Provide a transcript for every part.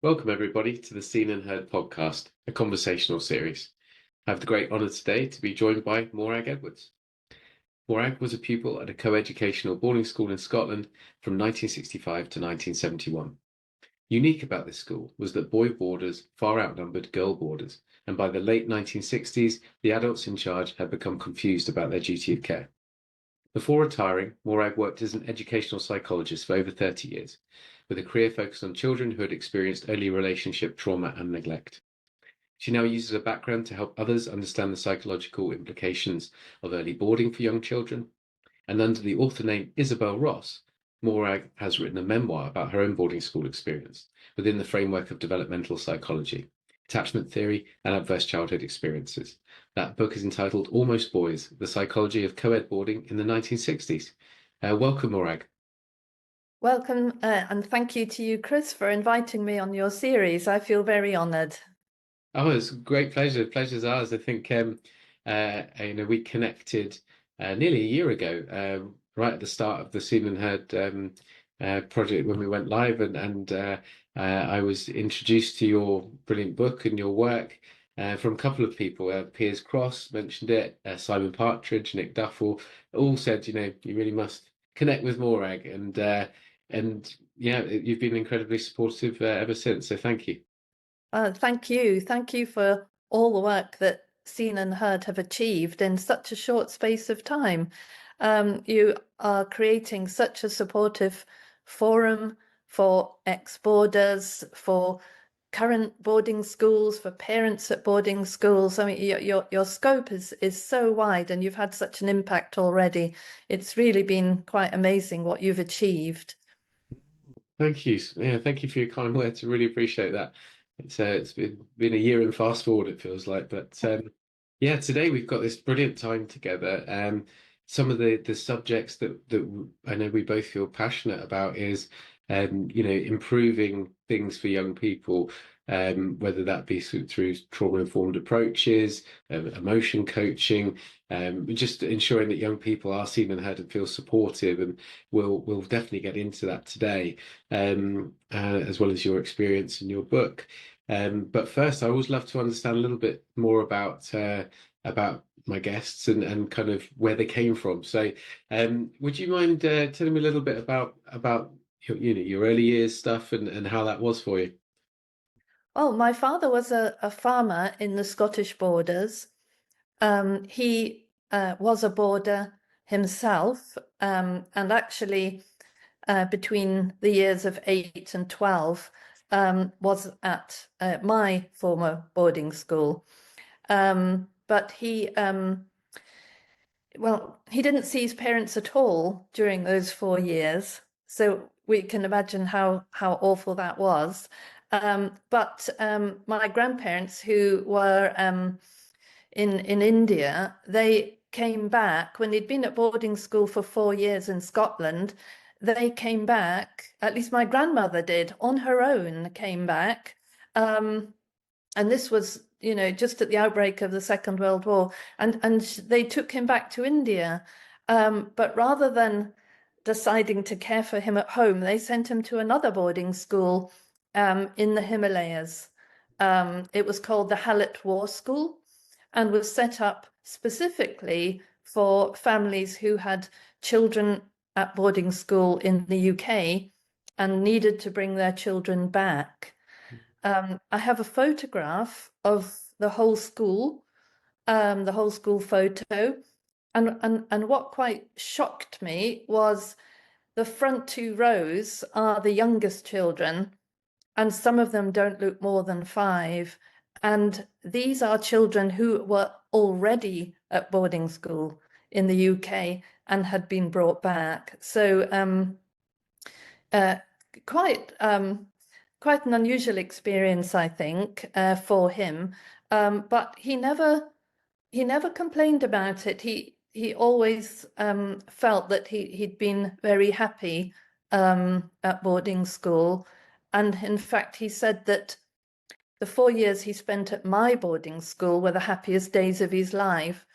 Welcome, everybody, to the Seen and Heard podcast, a conversational series. I have the great honour today to be joined by Morag Edwards. Morag was a pupil at a co-educational boarding school in Scotland from 1965 to 1971. Unique about this school was that boy boarders far outnumbered girl boarders, and by the late 1960s, the adults in charge had become confused about their duty of care. Before retiring, Morag worked as an educational psychologist for over 30 years, with a career focused on children who had experienced early relationship trauma and neglect. She now uses her background to help others understand the psychological implications of early boarding for young children. And under the author name Isabel Ross, Morag has written a memoir about her own boarding school experience within the framework of developmental psychology, attachment theory, and adverse childhood experiences. That book is entitled Almost Boys, The Psychology of Co-ed Boarding in the 1960s. Welcome, Morag. Welcome, and thank you to you, Chris, for inviting me on your series. I feel very honoured. Oh, it's a great pleasure. Pleasure's ours. I think we connected nearly a year ago, right at the start of the Seen and Heard project when we went live, and I was introduced to your brilliant book and your work from a couple of people. Piers Cross mentioned it, Simon Partridge, Nick Duffel, all said, you really must connect with Morag, and yeah, you've been incredibly supportive ever since. So thank you. Thank you. Thank you for all the work that Seen and Heard have achieved in such a short space of time. You are creating such a supportive forum for ex-boarders, for current boarding schools, for parents at boarding schools. I mean, your scope is so wide, and you've had such an impact already. It's really been quite amazing what you've achieved. Thank you. Yeah, thank you for your kind words. I really appreciate that. It's been a year and fast forward, it feels like. But yeah, today we've got this brilliant time together. Some of the subjects that I know we both feel passionate about is improving things for young people, whether that be through trauma-informed approaches, emotion coaching, just ensuring that young people are seen and heard and feel supportive. And we'll definitely get into that today, as well as your experience in your book. But first, I always love to understand a little bit more about my guests and kind of where they came from. So, would you mind telling me a little bit about your early years stuff and how that was for you? Oh, my father was a farmer in the Scottish borders. He was a boarder himself, and actually, between the years of 8 and 12, was at my former boarding school. But he didn't see his parents at all during those 4 years, so we can imagine how awful that was. But my grandparents, who were in India, they came back when they'd been at boarding school for 4 years in Scotland. They came back, at least my grandmother did, on her own, came back. And this was, just at the outbreak of the Second World War, and they took him back to India. But rather than deciding to care for him at home, they sent him to another boarding school in the Himalayas. It was called the Hallett War School and was set up specifically for families who had children at boarding school in the UK and needed to bring their children back. I have a photograph of the whole school photo, and what quite shocked me was the front 2 rows are the youngest children, and some of them don't look more than 5. And these are children who were already at boarding school in the UK and had been brought back. So quite an unusual experience, I think, for him. But he never complained about it. He always felt that he'd been very happy at boarding school. And in fact, he said that the 4 years he spent at my boarding school were the happiest days of his life,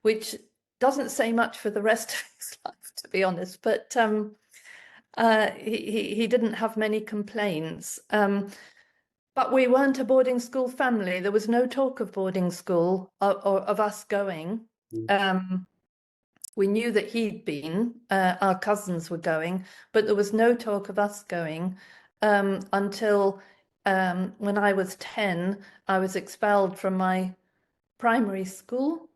which doesn't say much for the rest of his life, to be honest. But he didn't have many complaints. But we weren't a boarding school family. There was no talk of boarding school or of us going. Mm. Um, we knew that he'd been, our cousins were going, but there was no talk of us going until when I was 10, I was expelled from my primary school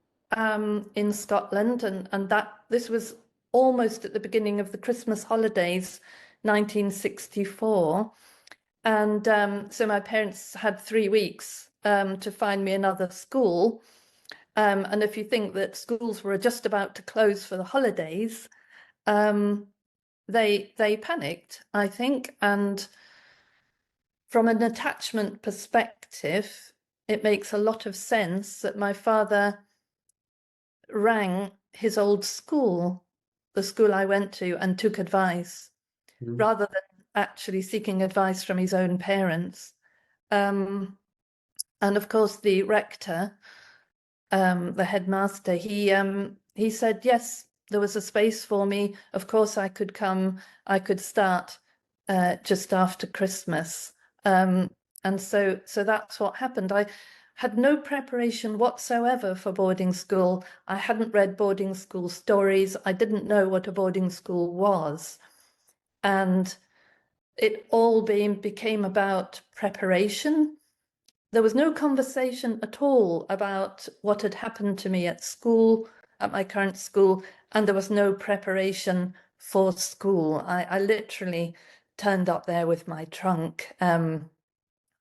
in Scotland, and that this was almost at the beginning of the Christmas holidays, 1964. And so my parents had 3 weeks to find me another school. And if you think that schools were just about to close for the holidays, um, they panicked, I think. And from an attachment perspective, it makes a lot of sense that my father rang his old school, the school I went to, and took advice Mm. rather than actually seeking advice from his own parents. Um, and of course, the rector, the headmaster, he said, yes, there was a space for me. Of course, I could come. I could start just after Christmas. And so that's what happened. I had no preparation whatsoever for boarding school. I hadn't read boarding school stories. I didn't know what a boarding school was. And it all became about preparation. There was no conversation at all about what had happened to me at school, at my current school, and there was no preparation for school. I literally turned up there with my trunk on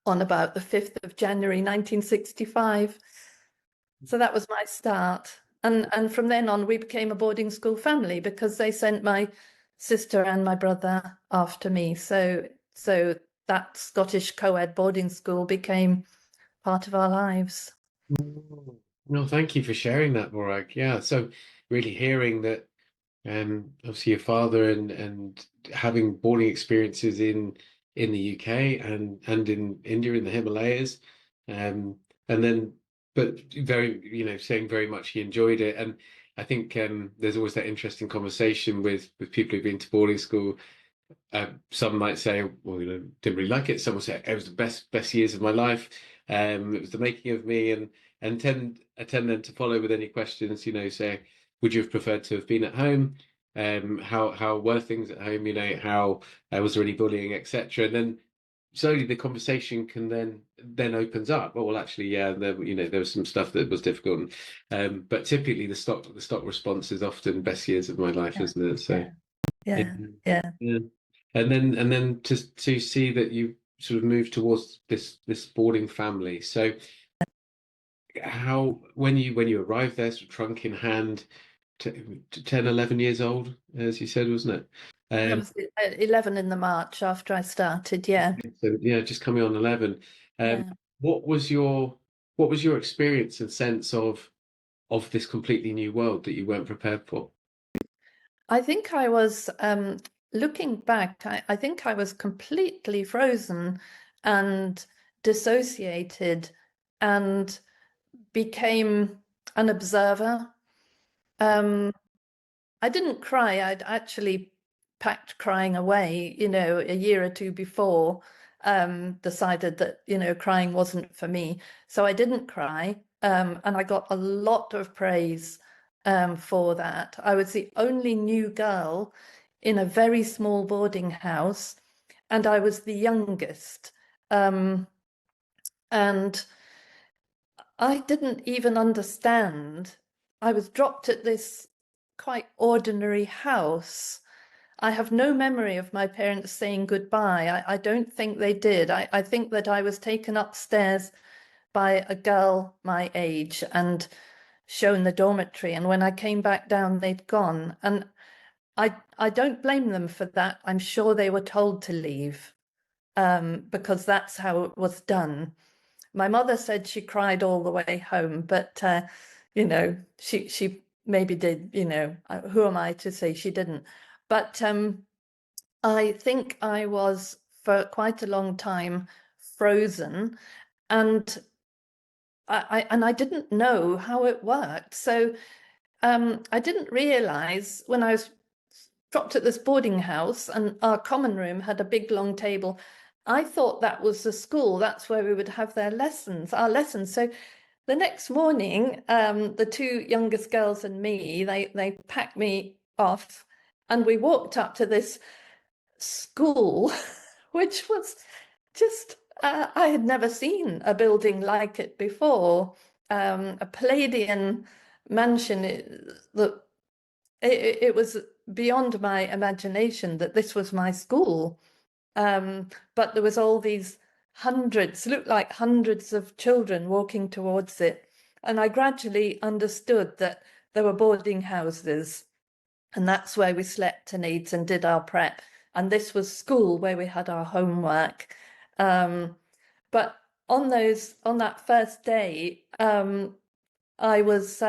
about the 5th of January 1965. So that was my start. And from then on, we became a boarding school family because they sent my sister and my brother after me. So that Scottish co-ed boarding school became part of our lives. Mm. No, thank you for sharing that, Morag. Yeah, so really hearing that, obviously your father and having boarding experiences in the UK and in India in the Himalayas, and then but very saying very much he enjoyed it, and I think there's always that interesting conversation with people who've been to boarding school. Some might say, well, didn't really like it. Some will say it was the best years of my life. It was the making of me, and I tend then to follow with any questions. Say, would you have preferred to have been at home? How were things at home? How was there any bullying, etc. And then slowly the conversation can then opens up. Oh, well, actually, yeah, there was some stuff that was difficult. But typically the stock response is often best years of my life, Yeah, isn't it? So. yeah, Yeah. yeah, yeah. Yeah. And then to see that you sort of move towards this boarding family. So how when you arrived there, sort of trunk in hand, 10, 11 years old, as you said, wasn't it? I was 11 in the March after I started. Yeah, So yeah, just coming on 11. Um, yeah. what was your experience and sense of this completely new world that you weren't prepared for? I think I was, looking back, I think I was completely frozen and dissociated and became an observer. Um, I didn't cry. I'd actually packed crying away, a year or two before, decided that, crying wasn't for me. So I didn't cry. And I got a lot of praise for that. I was the only new girl in a very small boarding house, and I was the youngest. Um, and I didn't even understand. I was dropped at this quite ordinary house. I have no memory of my parents saying goodbye. I don't think they did. I think that I was taken upstairs by a girl my age and shown the dormitory. And when I came back down, they'd gone. And I don't blame them for that. I'm sure they were told to leave because that's how it was done. My mother said she cried all the way home, but she maybe did. Who am I to say she didn't? But I think I was for quite a long time frozen, and I didn't know how it worked. So I didn't realize when I was dropped at this boarding house, and our common room had a big long table, I thought that was the school. That's where we would have their lessons, our lessons. So the next morning, the two youngest girls and me, they packed me off, and we walked up to this school, which was just, I had never seen a building like it before. A Palladian mansion. It was beyond my imagination that this was my school. But there was all these hundreds, looked like hundreds of children walking towards it. And I gradually understood that there were boarding houses, and that's where we slept and ate and did our prep. And this was school where we had our homework. But on that first day, I was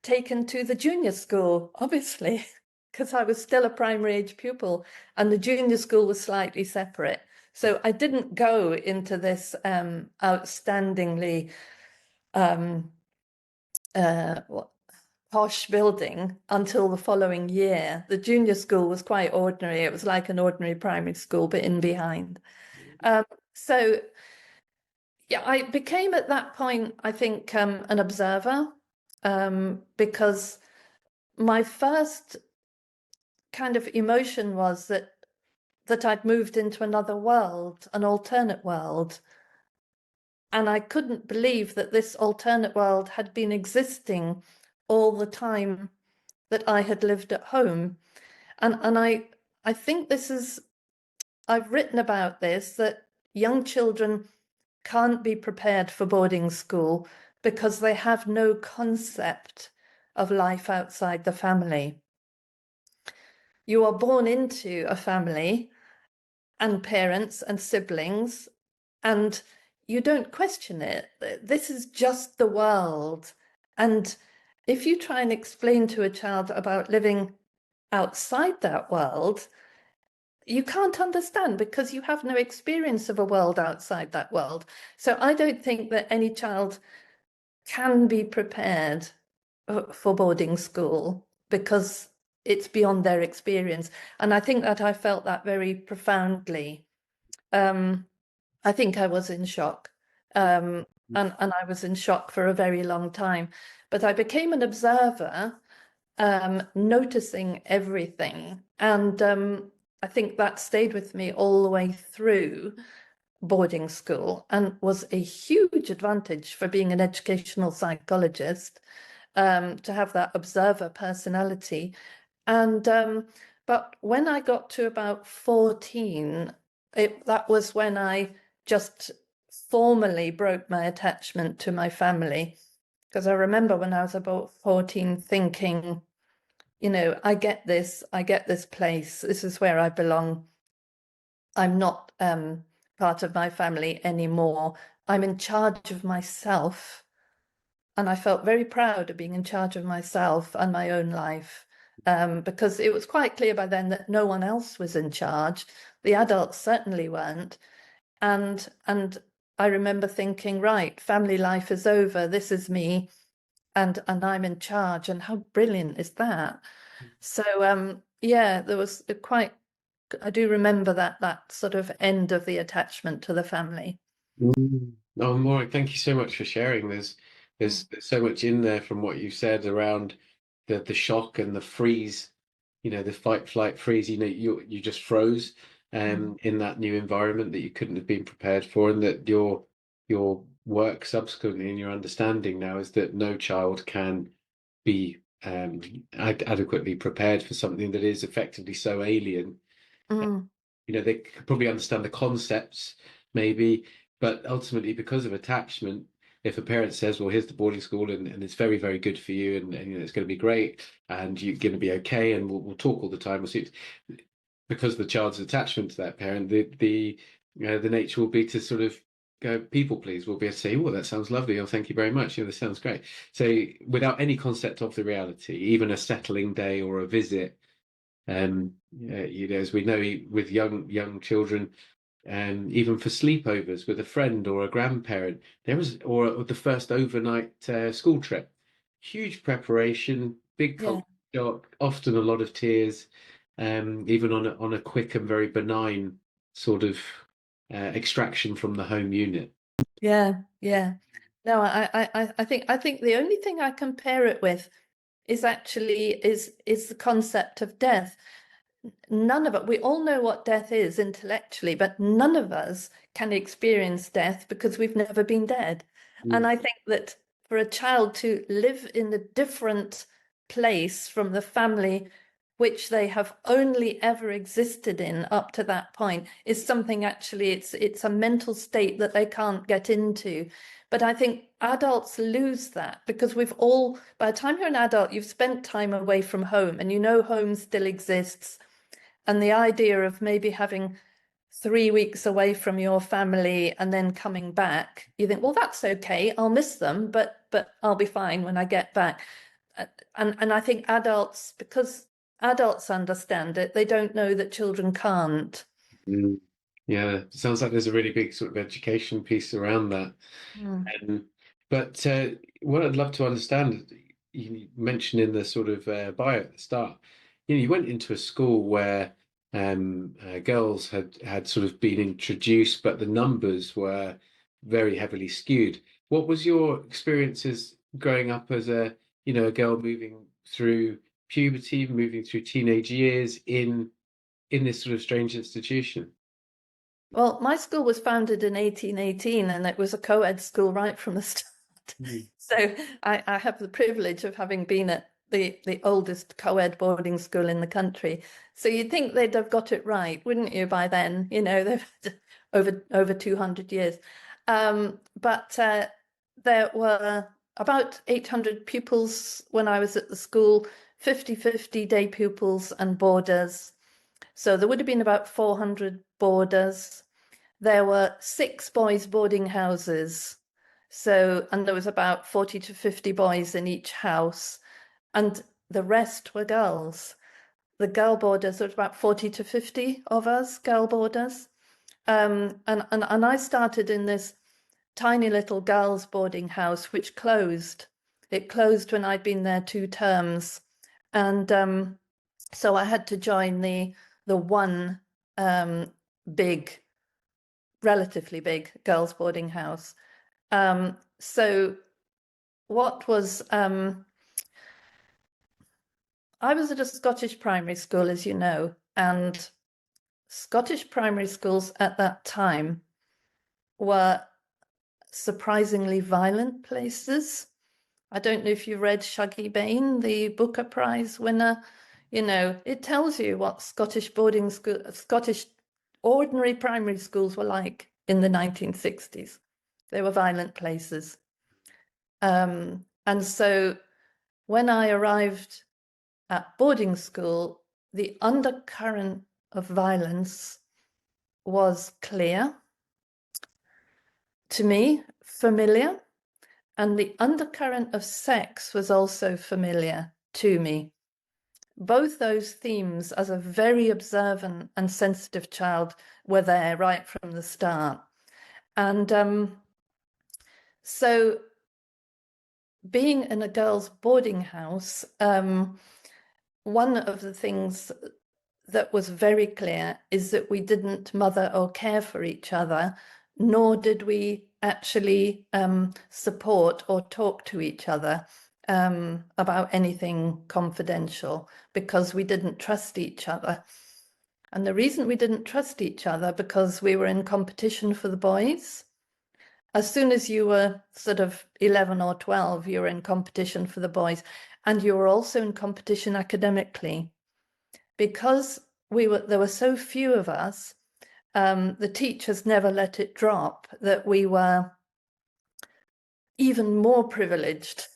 taken to the junior school, obviously, because I was still a primary age pupil, and the junior school was slightly separate. So I didn't go into this outstandingly posh building until the following year. The junior school was quite ordinary. It was like an ordinary primary school, but in behind. So yeah, I became at that point, I think, an observer, because my first kind of emotion was that I'd moved into another world, an alternate world. And I couldn't believe that this alternate world had been existing all the time that I had lived at home. And I think I've written about this, that young children can't be prepared for boarding school because they have no concept of life outside the family. You are born into a family and parents and siblings, and you don't question it. This is just the world. And if you try and explain to a child about living outside that world, you can't understand because you have no experience of a world outside that world. So I don't think that any child can be prepared for boarding school because it's beyond their experience. And I think that I felt that very profoundly. I think I was in shock. And I was in shock for a very long time. But I became an observer, noticing everything. And I think that stayed with me all the way through boarding school and was a huge advantage for being an educational psychologist, to have that observer personality. And but when I got to about 14, that was when I just formally broke my attachment to my family. Because I remember when I was about 14 thinking, I get this place, this is where I belong. I'm not part of my family anymore. I'm in charge of myself. And I felt very proud of being in charge of myself and my own life, because it was quite clear by then that no one else was in charge. The adults certainly weren't. And I remember thinking, right, family life is over. This is me, and I'm in charge. And how brilliant is that? So yeah, there was I do remember that sort of end of the attachment to the family. Oh, Morag, thank you so much for sharing. Mm. There's so much in there from what you said around the shock and the freeze, the fight, flight, freeze. You just froze Mm. in that new environment that you couldn't have been prepared for, and that your work subsequently and your understanding now is that no child can be adequately prepared for something that is effectively so alien. Mm. They could probably understand the concepts, maybe, but ultimately, because of attachment, if a parent says, "Well, here's the boarding school, and it's very, very good for you, and it's going to be great, and you're going to be okay, and we'll talk all the time," we'll see, because the child's attachment to that parent, the nature will be to sort of go people please. We'll be able to say, "Oh, that sounds lovely," or "Thank you very much," this sounds great. So, without any concept of the reality, even a settling day or a visit. As we know, with young children, even for sleepovers with a friend or a grandparent, or the first overnight school trip, huge preparation, big Yeah. culture shock, often a lot of tears, even on a quick and very benign sort of extraction from the home unit. Yeah, yeah. No, I think the only thing I compare it with is actually is the concept of death. None of it, we all know what death is intellectually, but none of us can experience death because we've never been dead. And Mm. I think that for a child to live in a different place from the family which they have only ever existed in up to that point is something, actually it's a mental state that they can't get into. But I think adults lose that because we've all, by the time you're an adult, you've spent time away from home and you know home still exists. And the idea of maybe having 3 weeks away from your family and then coming back, you think, well, that's okay. I'll miss them, but I'll be fine when I get back. And I think adults, because adults understand it, they don't know that children can't. Mm. Yeah, it sounds like there's a really big sort of education piece around that. Mm. But what I'd love to understand, you mentioned in the sort of bio at the start, you went into a school where girls had sort of been introduced, but the numbers were very heavily skewed. What was your experiences growing up as a girl moving through puberty, moving through teenage years in this sort of strange institution? Well, my school was founded in 1818 and it was a co-ed school right from the start. Mm. So I have the privilege of having been at the oldest co-ed boarding school in the country. So you'd think they'd have got it right, wouldn't you, by then? You know, they've had over 200 years. But there were about 800 pupils when I was at the school, 50-50 day pupils and boarders. So there would have been about 400 boarders. There were 6 boys' boarding houses. So, and there was about 40 to 50 boys in each house, and the rest were girls. The girl boarders, there was about 40 to 50 of us, girl boarders. And I started in this tiny little girls' boarding house, which closed. It closed when I'd been there 2 terms. And so I had to join the one big, relatively big girls' boarding house. So what was I was at a Scottish primary school, as you know, and Scottish primary schools at that time were surprisingly violent places. I don't know if you read Shuggie Bain, the Booker Prize winner. You know, it tells you what Scottish boarding school, Scottish ordinary primary schools were like in the 1960s. They were violent places. And so when I arrived at boarding school, the undercurrent of violence was clear to me, familiar, and the undercurrent of sex was also familiar to me. Both those themes, as a very observant and sensitive child, were there right from the start. And so being in a girls' boarding house, one of the things that was very clear is that we didn't mother or care for each other, nor did we actually support or talk to each other about anything confidential, because we didn't trust each other. And the reason we didn't trust each other, because we were in competition for the boys. As soon as you were sort of 11 or 12, you were in competition for the boys, and you were also in competition academically. Because there were so few of us, the teachers never let it drop that we were even more privileged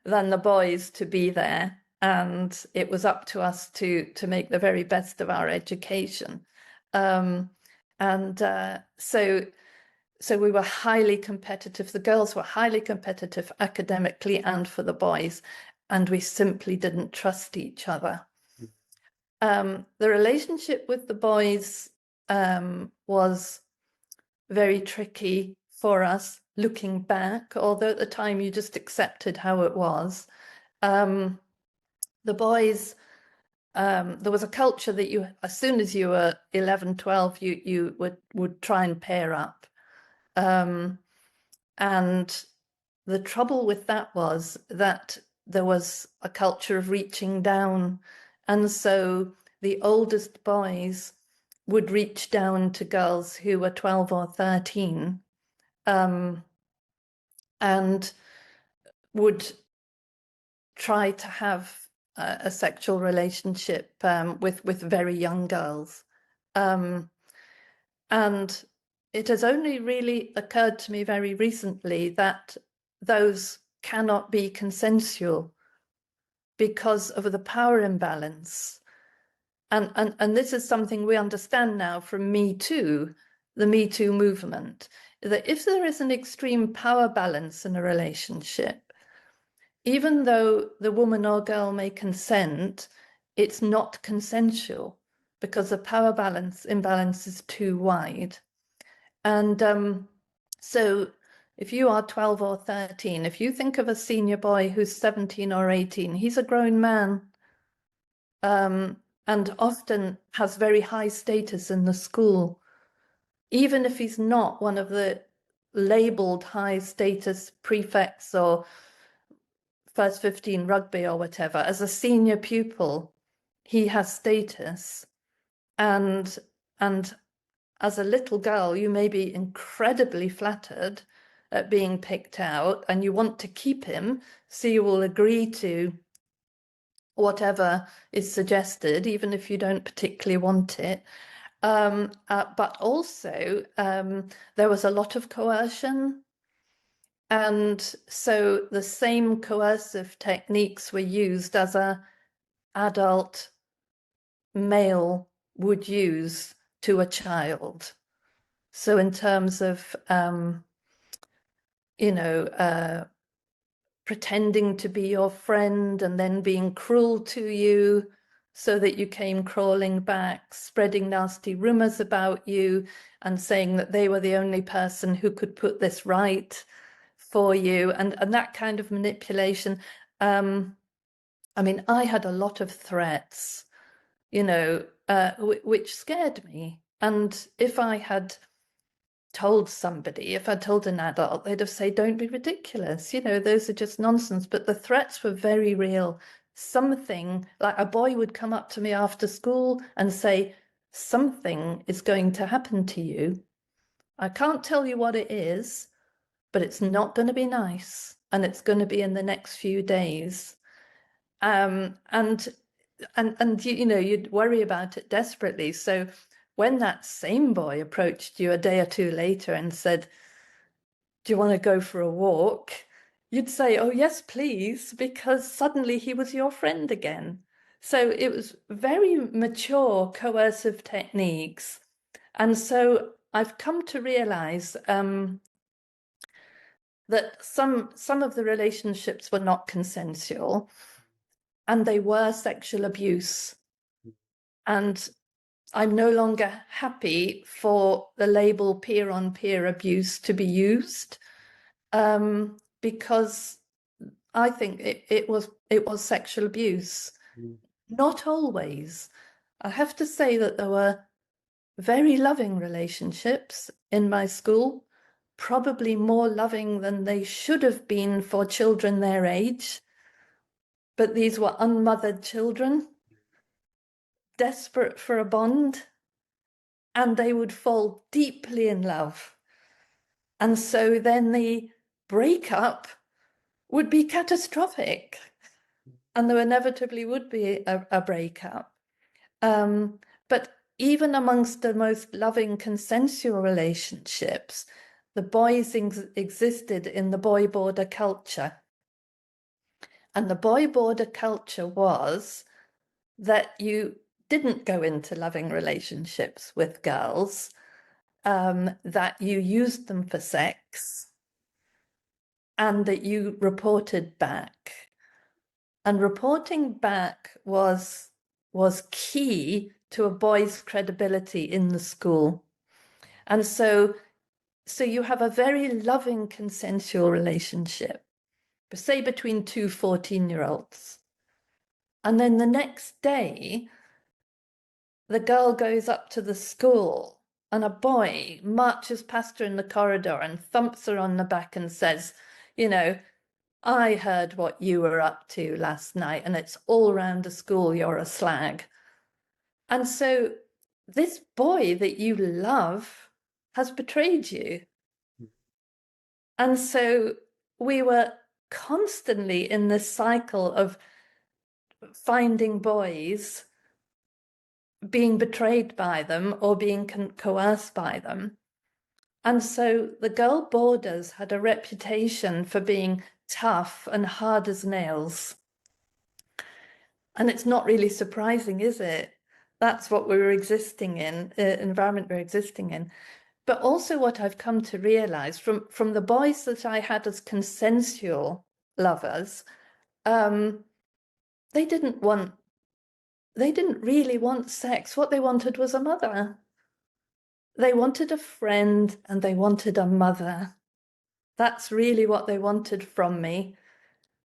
than the boys to be there, and it was up to us to make the very best of our education. So we were highly competitive. The girls were highly competitive academically and for the boys, and we simply didn't trust each other. The relationship with the boys was very tricky for us looking back, although at the time you just accepted how it was. The boys there was a culture that you, as soon as you were 11, 12, you would try and pair up. And the trouble with that was that there was a culture of reaching down. And so the oldest boys would reach down to girls who were 12 or 13, and would try to have a sexual relationship with very young girls. And it has only really occurred to me very recently that those cannot be consensual because of the power imbalance. And this is something we understand now from Me Too, the Me Too movement, that if there is an extreme power balance in a relationship, even though the woman or girl may consent, it's not consensual because the power imbalance is too wide. And so if you are 12 or 13, if you think of a senior boy who's 17 or 18, he's a grown man, and often has very high status in the school, even if he's not one of the labeled high status prefects or first 15 rugby or whatever. As a senior pupil, he has status, and as a little girl, you may be incredibly flattered at being picked out, and you want to keep him, so you will agree to whatever is suggested, even if you don't particularly want it. But also, there was a lot of coercion. And so the same coercive techniques were used as an adult male would use to a child. So in terms of, pretending to be your friend and then being cruel to you so that you came crawling back, spreading nasty rumors about you and saying that they were the only person who could put this right for you, and that kind of manipulation. I mean, I had a lot of threats, which scared me. And if I had told somebody, if I told an adult, they'd have said, don't be ridiculous, those are just nonsense. But the threats were very real. Something like a boy would come up to me after school and say, something is going to happen to you. I can't tell you what it is, but it's not going to be nice, and it's going to be in the next few days. And you'd worry about it desperately. So when that same boy approached you a day or two later and said, do you want to go for a walk? You'd say, oh, yes, please, because suddenly he was your friend again. So it was very mature, coercive techniques. And so I've come to realize that some of the relationships were not consensual, and they were sexual abuse. And I'm no longer happy for the label peer-on-peer abuse to be used, because I think it was sexual abuse. Not always. I have to say that there were very loving relationships in my school, probably more loving than they should have been for children their age. But these were unmothered children, desperate for a bond, and they would fall deeply in love. And so then the breakup would be catastrophic, and there inevitably would be a breakup. But even amongst the most loving consensual relationships, the boys existed in the boy border culture. And the boy border culture was that you didn't go into loving relationships with girls, that you used them for sex, and that you reported back. And reporting back was key to a boy's credibility in the school. And so you have a very loving consensual relationship, say between two 14-year-olds. And then the next day, the girl goes up to the school and a boy marches past her in the corridor and thumps her on the back and says, you know, I heard what you were up to last night, and it's all round the school you're a slag. And so this boy that you love has betrayed you. And so we were constantly in this cycle of finding boys being betrayed by them or being coerced by them. And so the girl boarders had a reputation for being tough and hard as nails. And it's not really surprising, is it? That's what we were existing in, environment we're existing in. But also what I've come to realize from the boys that I had as consensual lovers, they didn't really want sex. What they wanted was a mother. They wanted a friend and they wanted a mother. That's really what they wanted from me.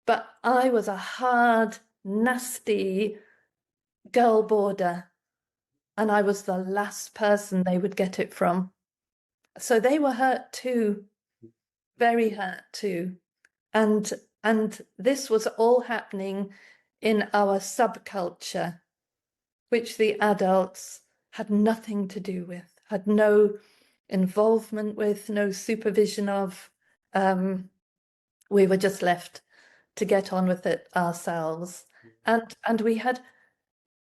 But I was a hard, nasty girl boarder, and I was the last person they would get it from. So they were hurt too, very hurt too. And this was all happening in our subculture, which the adults had nothing to do with, had no involvement with, no supervision of. We were just left to get on with it ourselves. And we had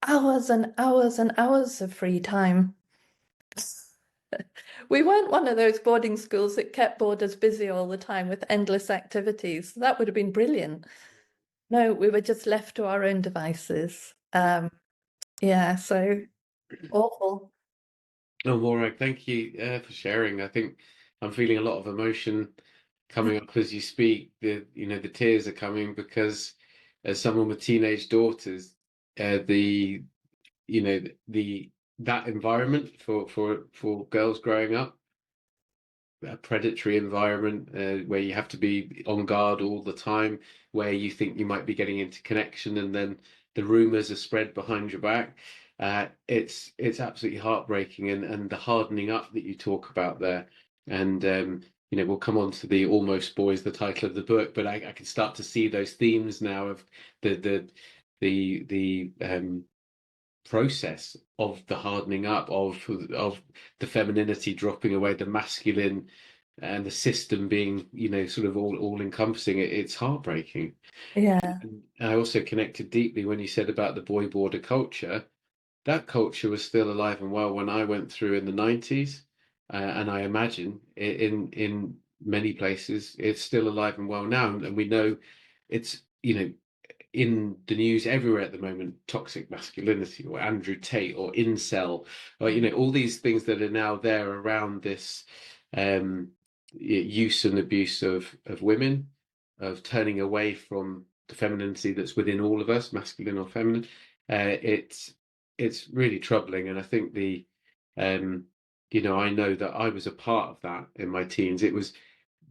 hours and hours and hours of free time. We weren't one of those boarding schools that kept boarders busy all the time with endless activities. That would have been brilliant. No, we were just left to our own devices. Yeah, so awful. Oh, Morag, thank you for sharing. I think I'm feeling a lot of emotion coming up as you speak. The tears are coming because as someone with teenage daughters, the you know the that environment for girls growing up, a predatory environment where you have to be on guard all the time, where you think you might be getting into connection, and then the rumors are spread behind your back. It's absolutely heartbreaking, and the hardening up that you talk about there, and we'll come on to the Almost Boys, the title of the book, but I can start to see those themes now of the process of the hardening up of the femininity dropping away, the masculine and the system being, sort of all encompassing. It's heartbreaking. Yeah. And I also connected deeply when you said about the boy border culture. That culture was still alive and well when I went through in the 90s. And I imagine in many places it's still alive and well now. And we know it's, in the news everywhere at the moment, toxic masculinity or Andrew Tate or incel, or all these things that are now there around this use and abuse of women, of turning away from the femininity that's within all of us, masculine or feminine. It's really troubling, and I think I know that I was a part of that in my teens. It was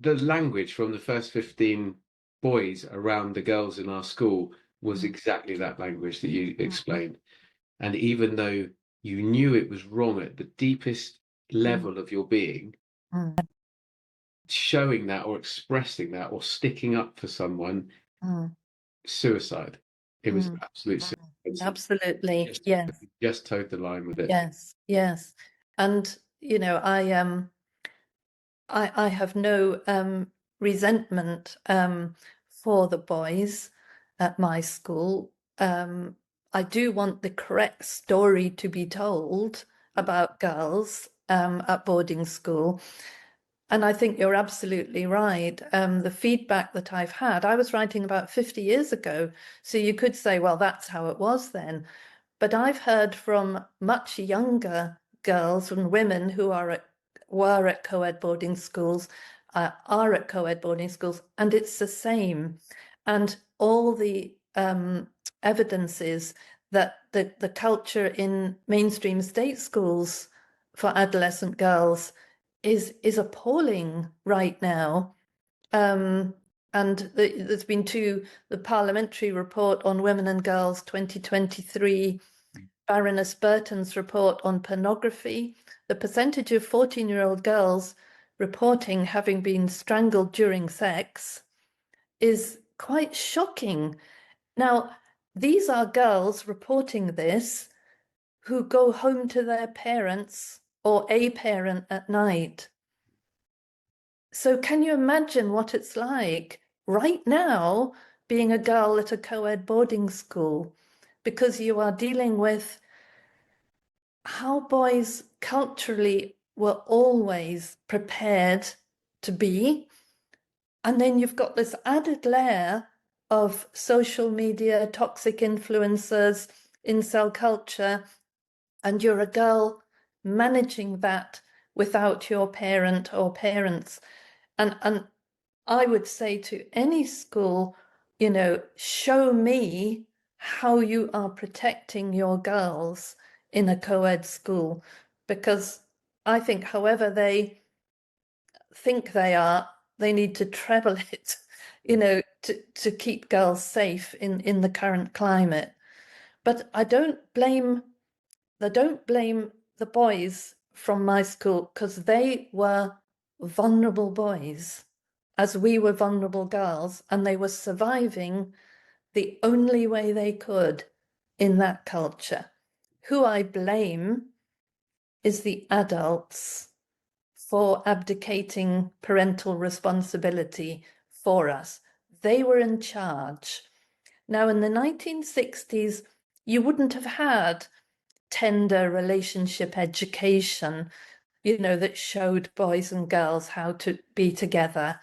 the language from the first 15 boys around the girls in our school was exactly that language that you explained. And even though you knew it was wrong at the deepest level of your being, Mm, showing that or expressing that or sticking up for someone, mm, suicide. It was mm, absolute mm. suicide. Absolutely. Just, Yes. just towed the line with it. Yes. Yes. And I have no resentment for the boys at my school. I do want the correct story to be told about girls at boarding school. And I think you're absolutely right. The feedback that I've had, I was writing about 50 years ago. So you could say, well, that's how it was then. But I've heard from much younger girls and women who were at co-ed boarding schools, are at co-ed boarding schools, and it's the same. And all the evidence is that the culture in mainstream state schools for adolescent girls is appalling right now. and there's been the Parliamentary Report on Women and Girls 2023, Baroness Burton's report on pornography. The percentage of 14-year-old girls reporting having been strangled during sex is quite shocking. Now, these are girls reporting this who go home to their parents or a parent at night. So can you imagine what it's like right now being a girl at a co-ed boarding school? Because you are dealing with how boys culturally were always prepared to be. And then you've got this added layer of social media, toxic influencers, incel culture, and you're a girl managing that without your parent or parents. And I would say to any school, show me how you are protecting your girls in a co-ed school, because I think however they think they need to treble it, to keep girls safe in the current climate. But I don't blame the boys from my school, because they were vulnerable boys as we were vulnerable girls, and they were surviving the only way they could in that culture. Who I blame is the adults for abdicating parental responsibility for us. They were in charge. Now, in the 1960s, you wouldn't have had tender relationship education, that showed boys and girls how to be together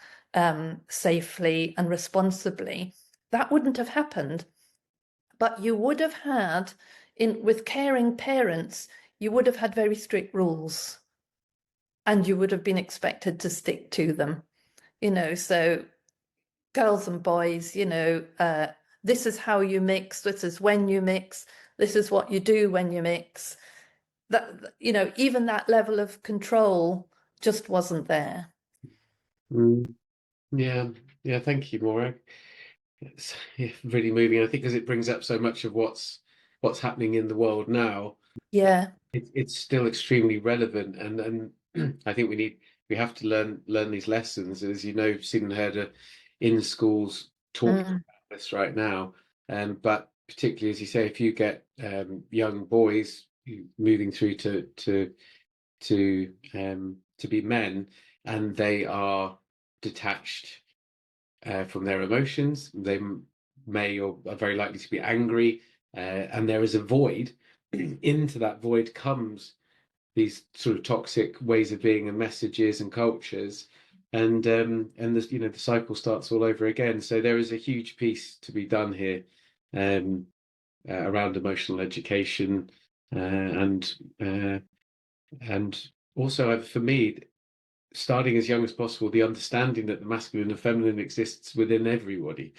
safely and responsibly. That wouldn't have happened. But you would have had, with caring parents, you would have had very strict rules, and you would have been expected to stick to them. So girls and boys, this is how you mix, this is when you mix, this is what you do when you mix. That, even that level of control just wasn't there. Yeah, yeah. Thank you, Morag. It's really moving. I think because it brings up so much of what's happening in the world now. Yeah. It's still extremely relevant, and I think we have to learn these lessons, as seen and heard in schools talking Mm. about this right now. But particularly, as you say, if you get young boys moving through to be men, and they are detached from their emotions, they may or are very likely to be angry, and there is a void. Into that void comes these sort of toxic ways of being and messages and cultures, and the cycle starts all over again. So there is a huge piece to be done here, um, around emotional education, and also, for me, starting as young as possible, the understanding that the masculine and feminine exists within everybody.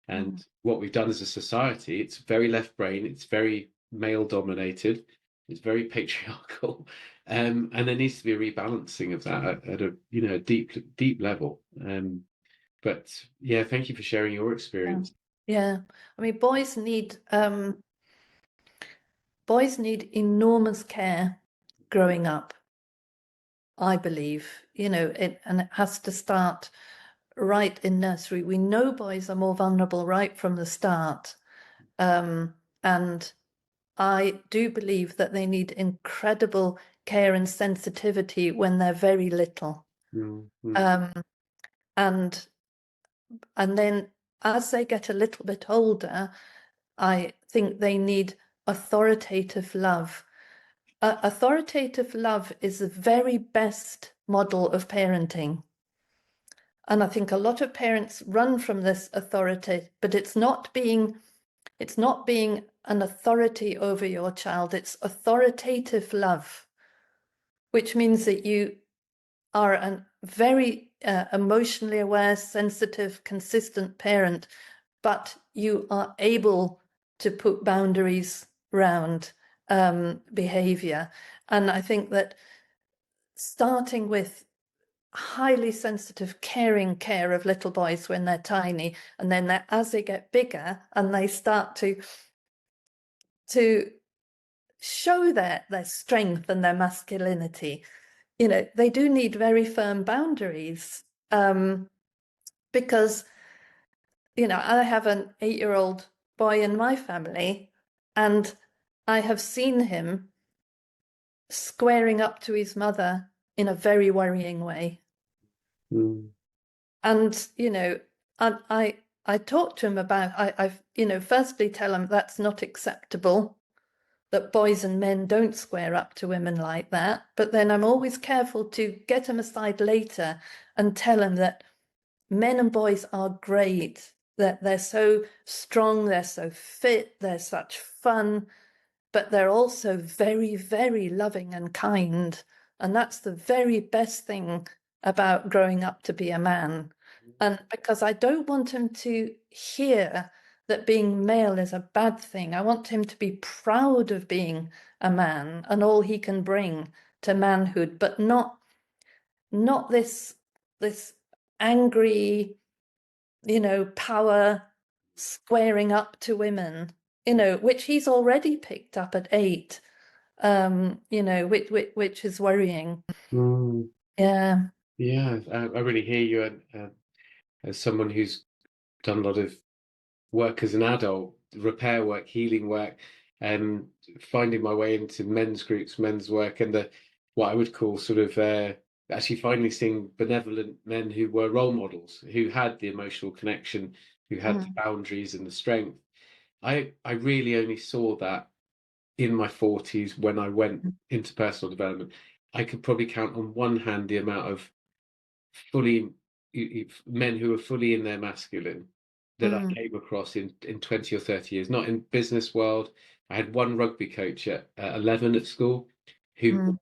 And what we've done as a society, it's very left brain, it's very male dominated, it's very patriarchal, and there needs to be a rebalancing of that at a deep level. But yeah, thank you for sharing your experience. Yeah. I mean, boys need enormous care growing up, I believe, and it has to start right in nursery. We know boys are more vulnerable right from the start. And I do believe that they need incredible care and sensitivity when they're very little. Mm-hmm. And then as they get a little bit older, I think they need authoritative love. Authoritative love is the very best model of parenting. And I think a lot of parents run from this authority, but it's not being an authority over your child. It's authoritative love, which means that you are a very emotionally aware, sensitive, consistent parent, but you are able to put boundaries around behavior. And I think that starting with highly sensitive, caring care of little boys when they're tiny, and then as they get bigger and they start to show their strength and their masculinity, they do need very firm boundaries, because I have an 8-year-old boy in my family, and I have seen him squaring up to his mother in a very worrying way. Mm. And I talk to him about, I've firstly tell him that's not acceptable, that boys and men don't square up to women like that. But then I'm always careful to get him aside later and tell him that men and boys are great, that they're so strong, they're so fit, they're such fun, but they're also very, very loving and kind. And that's the very best thing about growing up to be a man. And because I don't want him to hear that being male is a bad thing. I want him to be proud of being a man and all he can bring to manhood, but not this angry, power squaring up to women, which he's already picked up at 8, which is worrying. Mm. Yeah. Yeah, I really hear you. As someone who's done a lot of work as an adult, repair work, healing work, and finding my way into men's groups, men's work, and the what I would call sort of actually finally seeing benevolent men who were role models, who had the emotional connection, who had the Mm, boundaries and the strength. I really only saw that in my 40s when I went into personal development. I could probably count on one hand the amount of fully men who are fully in their masculine that I mm, came across in 20 or 30 years, not in business world. I had one rugby coach at 11 at school who mm,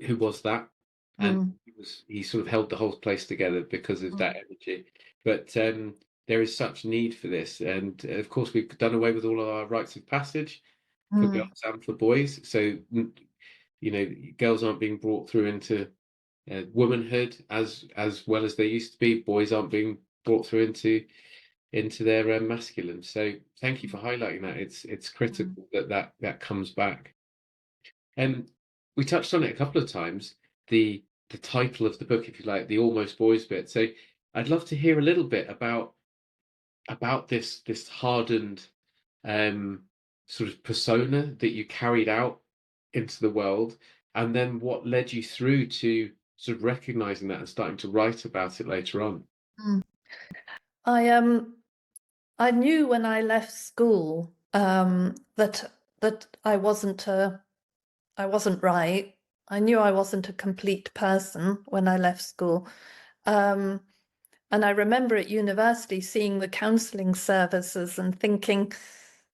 who was that, and mm, he sort of held the whole place together because of mm, that energy. But there is such need for this, and of course we've done away with all of our rites of passage for mm, girls and for boys. So girls aren't being brought through into womanhood as well as they used to be. Boys aren't being brought through into their masculine. So thank you for highlighting that. It's mm, critical that comes back. And we touched on it a couple of times. The title of the book, if you like, the almost boys bit. So I'd love to hear a little bit about this hardened um, sort of persona that you carried out into the world, and then what led you through to sort of recognizing that and starting to write about it later on. mm. I knew when I left school, that I wasn't right. I knew I wasn't a complete person when I left school. Um, And I remember at university seeing the counselling services and thinking,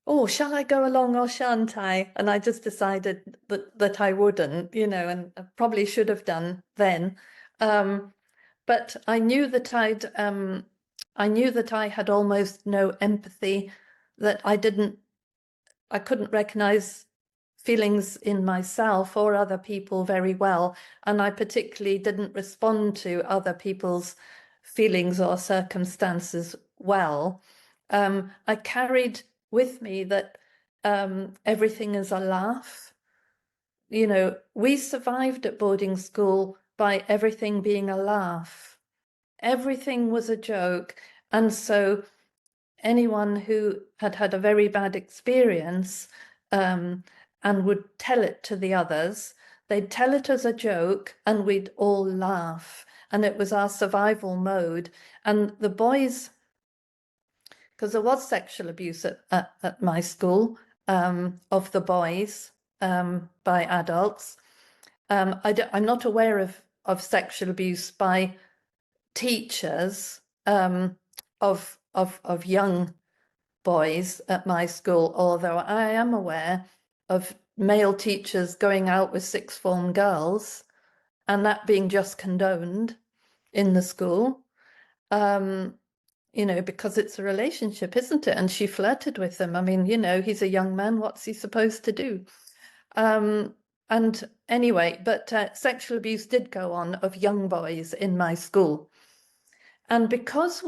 oh, shall I go along or shan't I? And I just decided that I wouldn't, and I probably should have done then. But I knew that I had almost no empathy, that I couldn't recognize feelings in myself or other people very well. And I particularly didn't respond to other people's feelings or circumstances well. I carried with me that everything is a laugh. We survived at boarding school by everything being a laugh. Everything was a joke. And so anyone who had had a very bad experience, and would tell it to the others, they'd tell it as a joke and we'd all laugh. And it was our survival mode. And the boys, because there was sexual abuse at my school, of the boys, by adults. I'm not aware of sexual abuse by teachers, of young boys at my school, although I am aware of male teachers going out with sixth form girls and that being just condoned in the school, um, because it's a relationship, isn't it? And she flirted with him. I mean, he's a young man. What's he supposed to do? And anyway, but sexual abuse did go on of young boys in my school. And because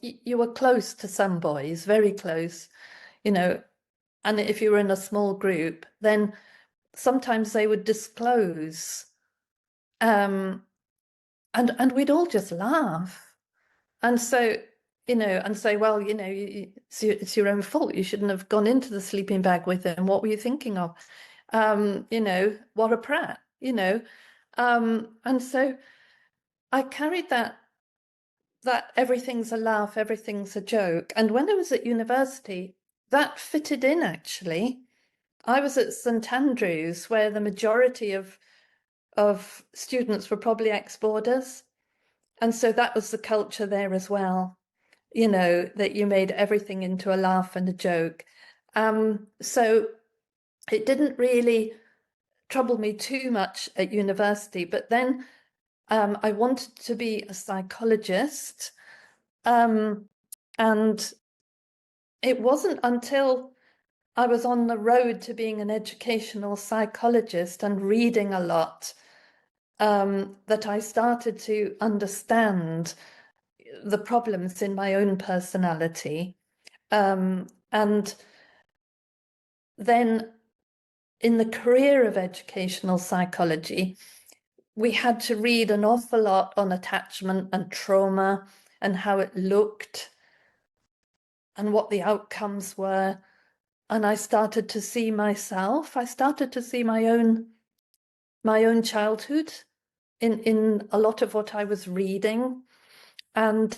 you were close to some boys, very close, you know, and if you were in a small group, then sometimes they would disclose. And we'd all just laugh. And so, and say, well, it's your own fault. You shouldn't have gone into the sleeping bag with him. What were you thinking of? What a prat, And so I carried that everything's a laugh, everything's a joke. And when I was at university, that fitted in actually. I was at St Andrews, where the majority of students were probably ex-boarders. And so that was the culture there as well, that you made everything into a laugh and a joke. So it didn't really trouble me too much at university, but then I wanted to be a psychologist. And it wasn't until I was on the road to being an educational psychologist and reading a lot that I started to understand the problems in my own personality. And then in the career of educational psychology, we had to read an awful lot on attachment and trauma and how it looked and what the outcomes were. And I started to see myself, I started to see my own childhood in a lot of what I was reading. And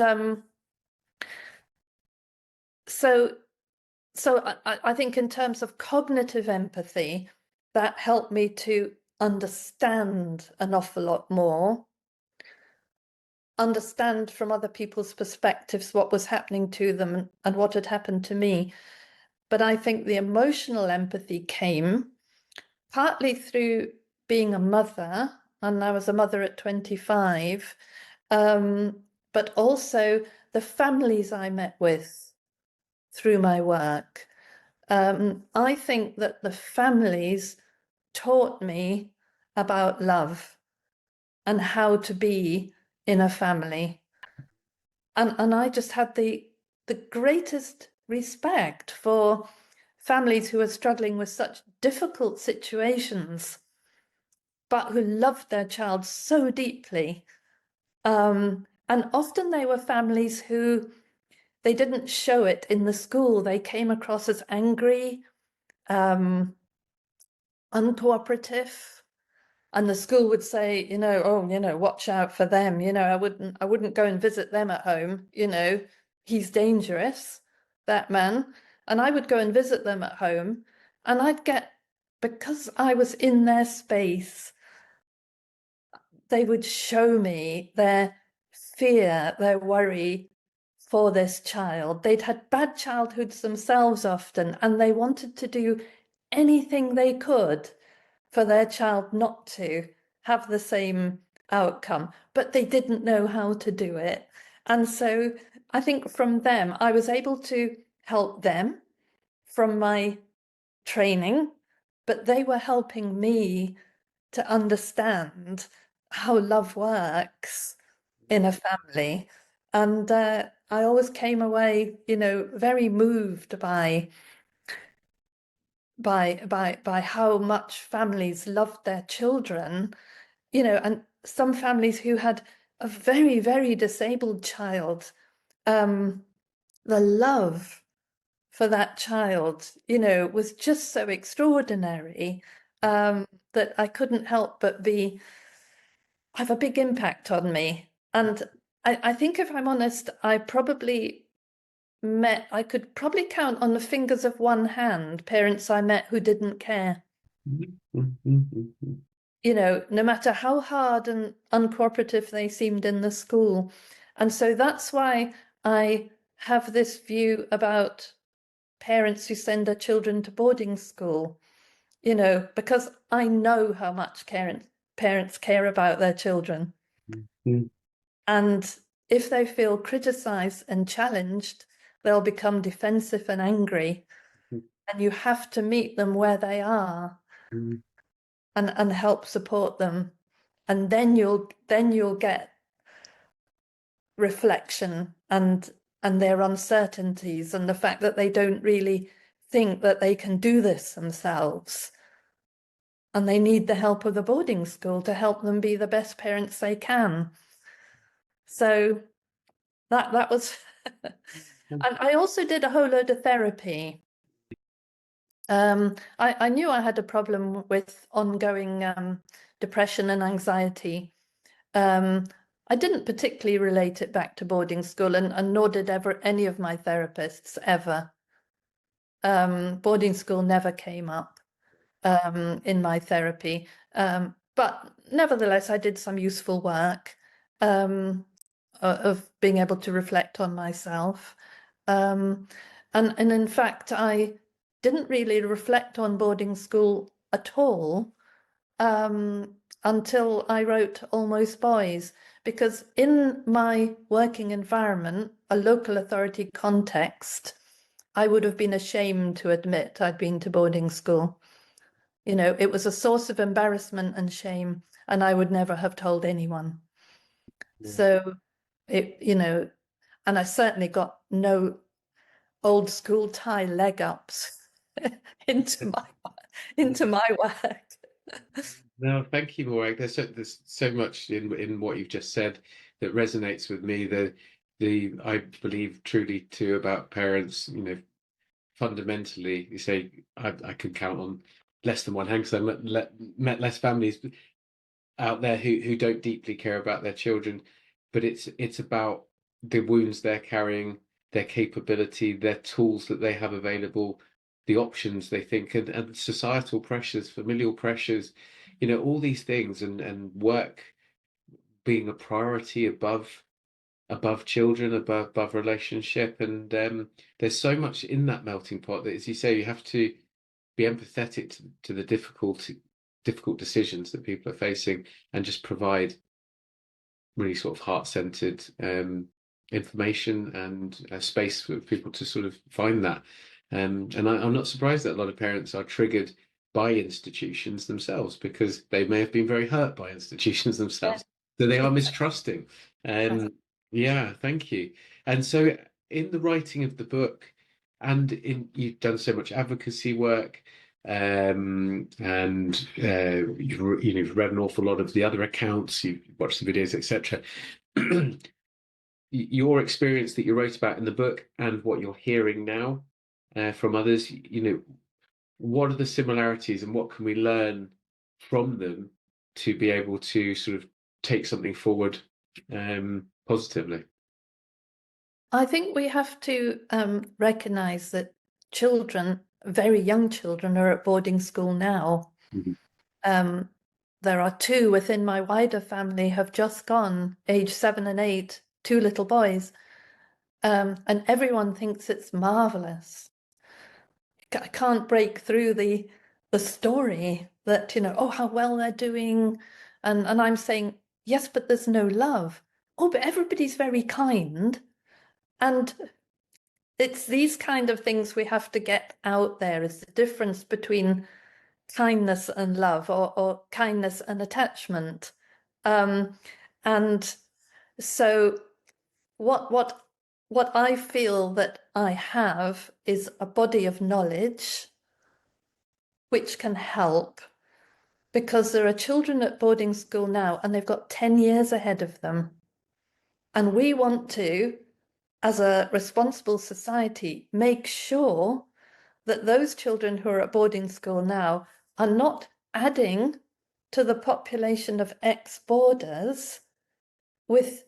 so I think in terms of cognitive empathy, that helped me to understand an awful lot more, understand from other people's perspectives what was happening to them and what had happened to me. But I think the emotional empathy came partly through being a mother, and I was a mother at 25, but also the families I met with through my work. I think that the families taught me about love and how to be in a family. And I just had the greatest respect for families who are struggling with such difficult situations, but who loved their child so deeply. And often they were families who they didn't show it in the school. They came across as angry, uncooperative, and the school would say, oh, watch out for them. I wouldn't go and visit them at home. He's dangerous, that man. And I would go and visit them at home, and because I was in their space, they would show me their fear, their worry for this child. They'd had bad childhoods themselves often, and they wanted to do anything they could for their child not to have the same outcome, but they didn't know how to do it. And so I think from them, I was able to help them from my training, but they were helping me to understand how love works in a family. And I always came away, very moved by how much families loved their children, and some families who had a very, very disabled child, the love for that child, was just so extraordinary, that I couldn't help but have a big impact on me. And I think if I'm honest, I could probably count on the fingers of one hand parents I met who didn't care. No matter how hard and uncooperative they seemed in the school. And so that's why I have this view about parents who send their children to boarding school, because I know how much parents care about their children. And if they feel criticized and challenged, they'll become defensive and angry. and you have to meet them where they are Mm. and help support them. And then you'll get reflection and their uncertainties and the fact that they don't really think that they can do this themselves. And they need the help of the boarding school to help them be the best parents they can. So that was and I also did a whole load of therapy. I knew I had a problem with ongoing depression and anxiety. Um, I didn't particularly relate it back to boarding school, and nor did ever any of my therapists ever. Boarding school never came up in my therapy. But nevertheless, I did some useful work of being able to reflect on myself. And in fact, I didn't really reflect on boarding school at all until I wrote Almost Boys, because in my working environment, a local authority context, I would have been ashamed to admit I'd been to boarding school. You know, it was a source of embarrassment and shame, and I would never have told anyone. Yeah. So and I certainly got no old school Thai leg ups into my work. No, thank you, Morag. There's so much in what you've just said that resonates with me. The I believe truly too about parents. Fundamentally, you say I can count on less than one hand because met less families out there who don't deeply care about their children, but it's about the wounds they're carrying, their capability, their tools that they have available, the options they think, and societal pressures, familial pressures, all these things, and work being a priority above children, above relationship, and there's so much in that melting pot that, as you say, you have to be empathetic to the difficult decisions that people are facing, and just provide really sort of heart-centered information and space for people to sort of find that. And I'm not surprised that a lot of parents are triggered by institutions themselves because they may have been very hurt by institutions Yeah, themselves. So they are mistrusting. Um, yeah, thank you. And so in the writing of the book, and you've done so much advocacy work, and you've read an awful lot of the other accounts, you've watched the videos, etc. Your experience that you wrote about in the book and what you're hearing now from others, what are the similarities and what can we learn from them to be able to sort of take something forward positively? I think we have to recognize that children, very young children, are at boarding school now. Mhm. Um, there are two within my wider family have just gone, age 7 and 8, two little boys, and everyone thinks it's marvelous. I can't break through the story that, oh, how well they're doing, and I'm saying yes, but there's no love. Oh, but everybody's very kind, and it's these kind of things we have to get out there, is the difference between kindness and love, or kindness and attachment. And so what I feel that I have is a body of knowledge which can help, because there are children at boarding school now and they've got 10 years ahead of them. And we want to, as a responsible society, make sure that those children who are at boarding school now are not adding to the population of ex-boarders with,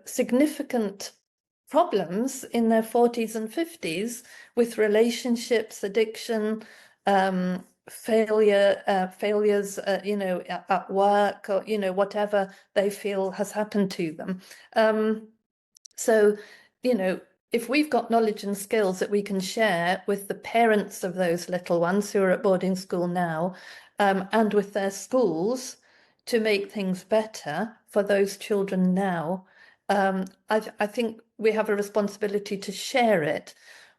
significant problems in their 40s and 50s with relationships, addiction, failures, at work, or, whatever they feel has happened to them. So, if we've got knowledge and skills that we can share with the parents of those little ones who are at boarding school now, and with their schools to make things better for those children now, I think we have a responsibility to share it.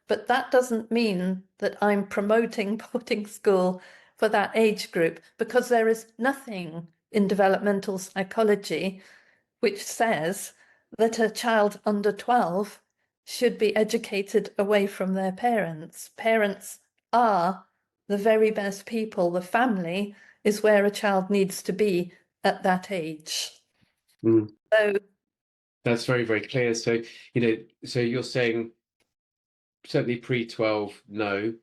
But that doesn't mean that I'm promoting boarding school for that age group, because there is nothing in developmental psychology which says that a child under 12 should be educated away from their parents. Parents are the very best people. The family is where a child needs to be at that age. Mm. So That's very, very clear. So, so you're saying certainly pre-12, no.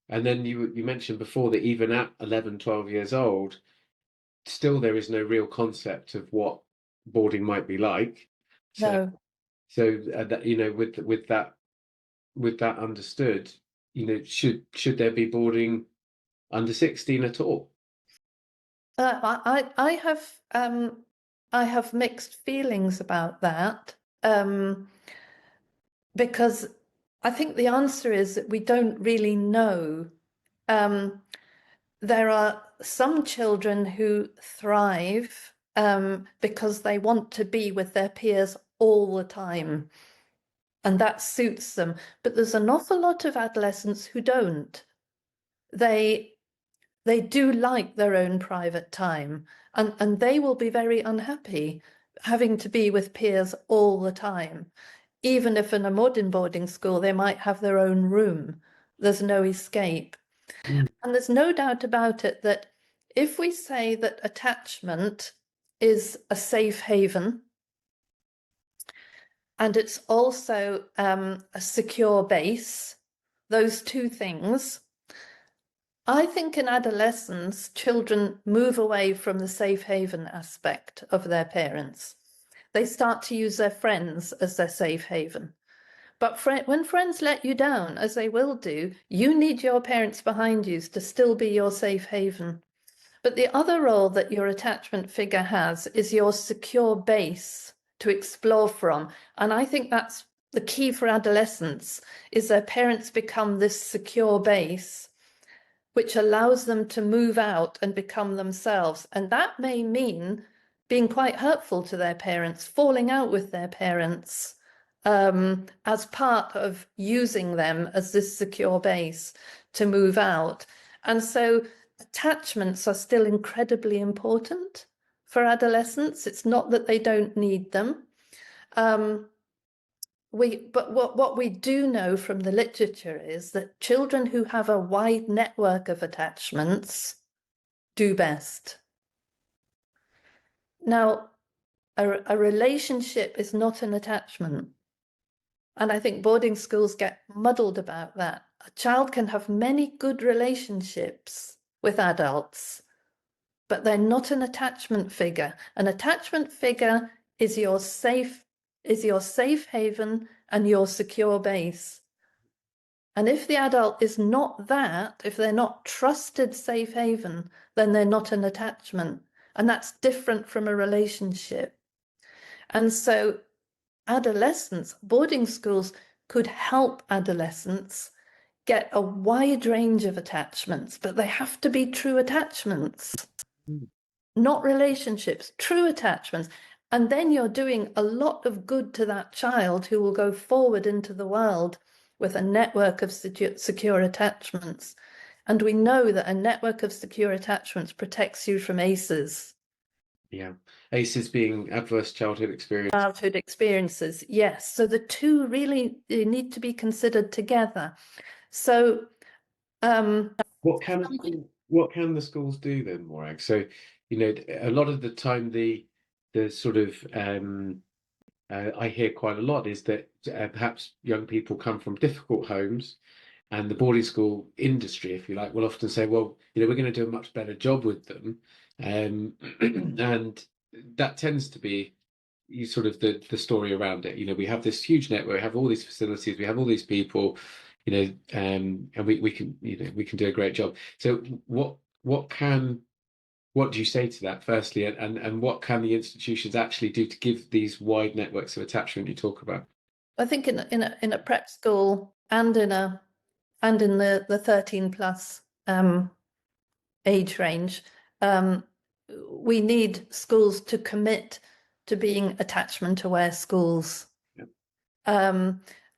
And then you mentioned before that even at 11, 12 years old, still there is no real concept of what boarding might be like. So, no, that, with that understood, should there be boarding under 16 at all? I have mixed feelings about that, because I think the answer is that we don't really know. There are some children who thrive because they want to be with their peers all the time, and that suits them. But there's an awful lot of adolescents who don't. They do like their own private time, and they will be very unhappy having to be with peers all the time. Even if in a modern boarding school, they might have their own room. There's no escape. Mm. And there's no doubt about it that if we say that attachment is a safe haven, and it's also a secure base, those two things, I think in adolescence, children move away from the safe haven aspect of their parents. They start to use their friends as their safe haven. But when friends let you down, as they will do, you need your parents behind you to still be your safe haven. But the other role that your attachment figure has is your secure base to explore from. And I think that's the key for adolescents, is their parents become this secure base which allows them to move out and become themselves. And that may mean being quite hurtful to their parents, falling out with their parents, as part of using them as this secure base to move out. And so attachments are still incredibly important for adolescents. It's not that they don't need them. But what we do know from the literature is that children who have a wide network of attachments do best. Now, a relationship is not an attachment. And I think boarding schools get muddled about that. A child can have many good relationships with adults, but they're not an attachment figure. An attachment figure is your safe haven and your secure base. And if the adult is not that, if they're not trusted safe haven, then they're not an attachment. And that's different from a relationship. And so adolescents, boarding schools could help adolescents get a wide range of attachments, but they have to be true attachments, not relationships, true attachments. And then you're doing a lot of good to that child who will go forward into the world with a network of secure attachments. And we know that a network of secure attachments protects you from ACEs. Yeah. ACEs being adverse childhood experience. Childhood experiences, yes. So the two really need to be considered together. So what can the schools do then, Morag? So, a lot of the time the sort of I hear quite a lot is that perhaps young people come from difficult homes, and the boarding school industry, if you like, will often say, well, we're going to do a much better job with them. And that tends to be sort of the story around it. We have this huge network, we have all these facilities, we have all these people, and we can, we can do a great job. So what do you say to that, firstly, and what can the institutions actually do to give these wide networks of attachment you talk about? I think in a prep school and in the 13 plus age range, we need schools to commit to being attachment aware schools. Yeah.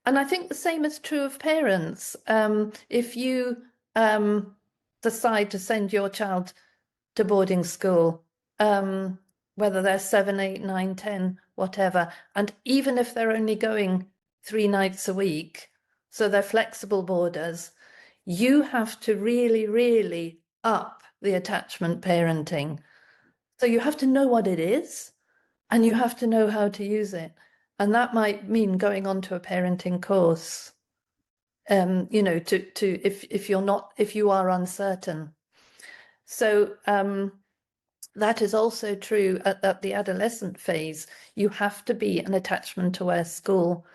And I think the same is true of parents. If you decide to send your child to boarding school, whether they're 7, 8, 9, 10, whatever, and even if they're only going 3 nights a week, so they're flexible boarders, you have to really, really up the attachment parenting. So you have to know what it is and you have to know how to use it. And that might mean going on to a parenting course, you know, if you're not, if you are uncertain. So that is also true at the adolescent phase. You have to be an attachment aware school.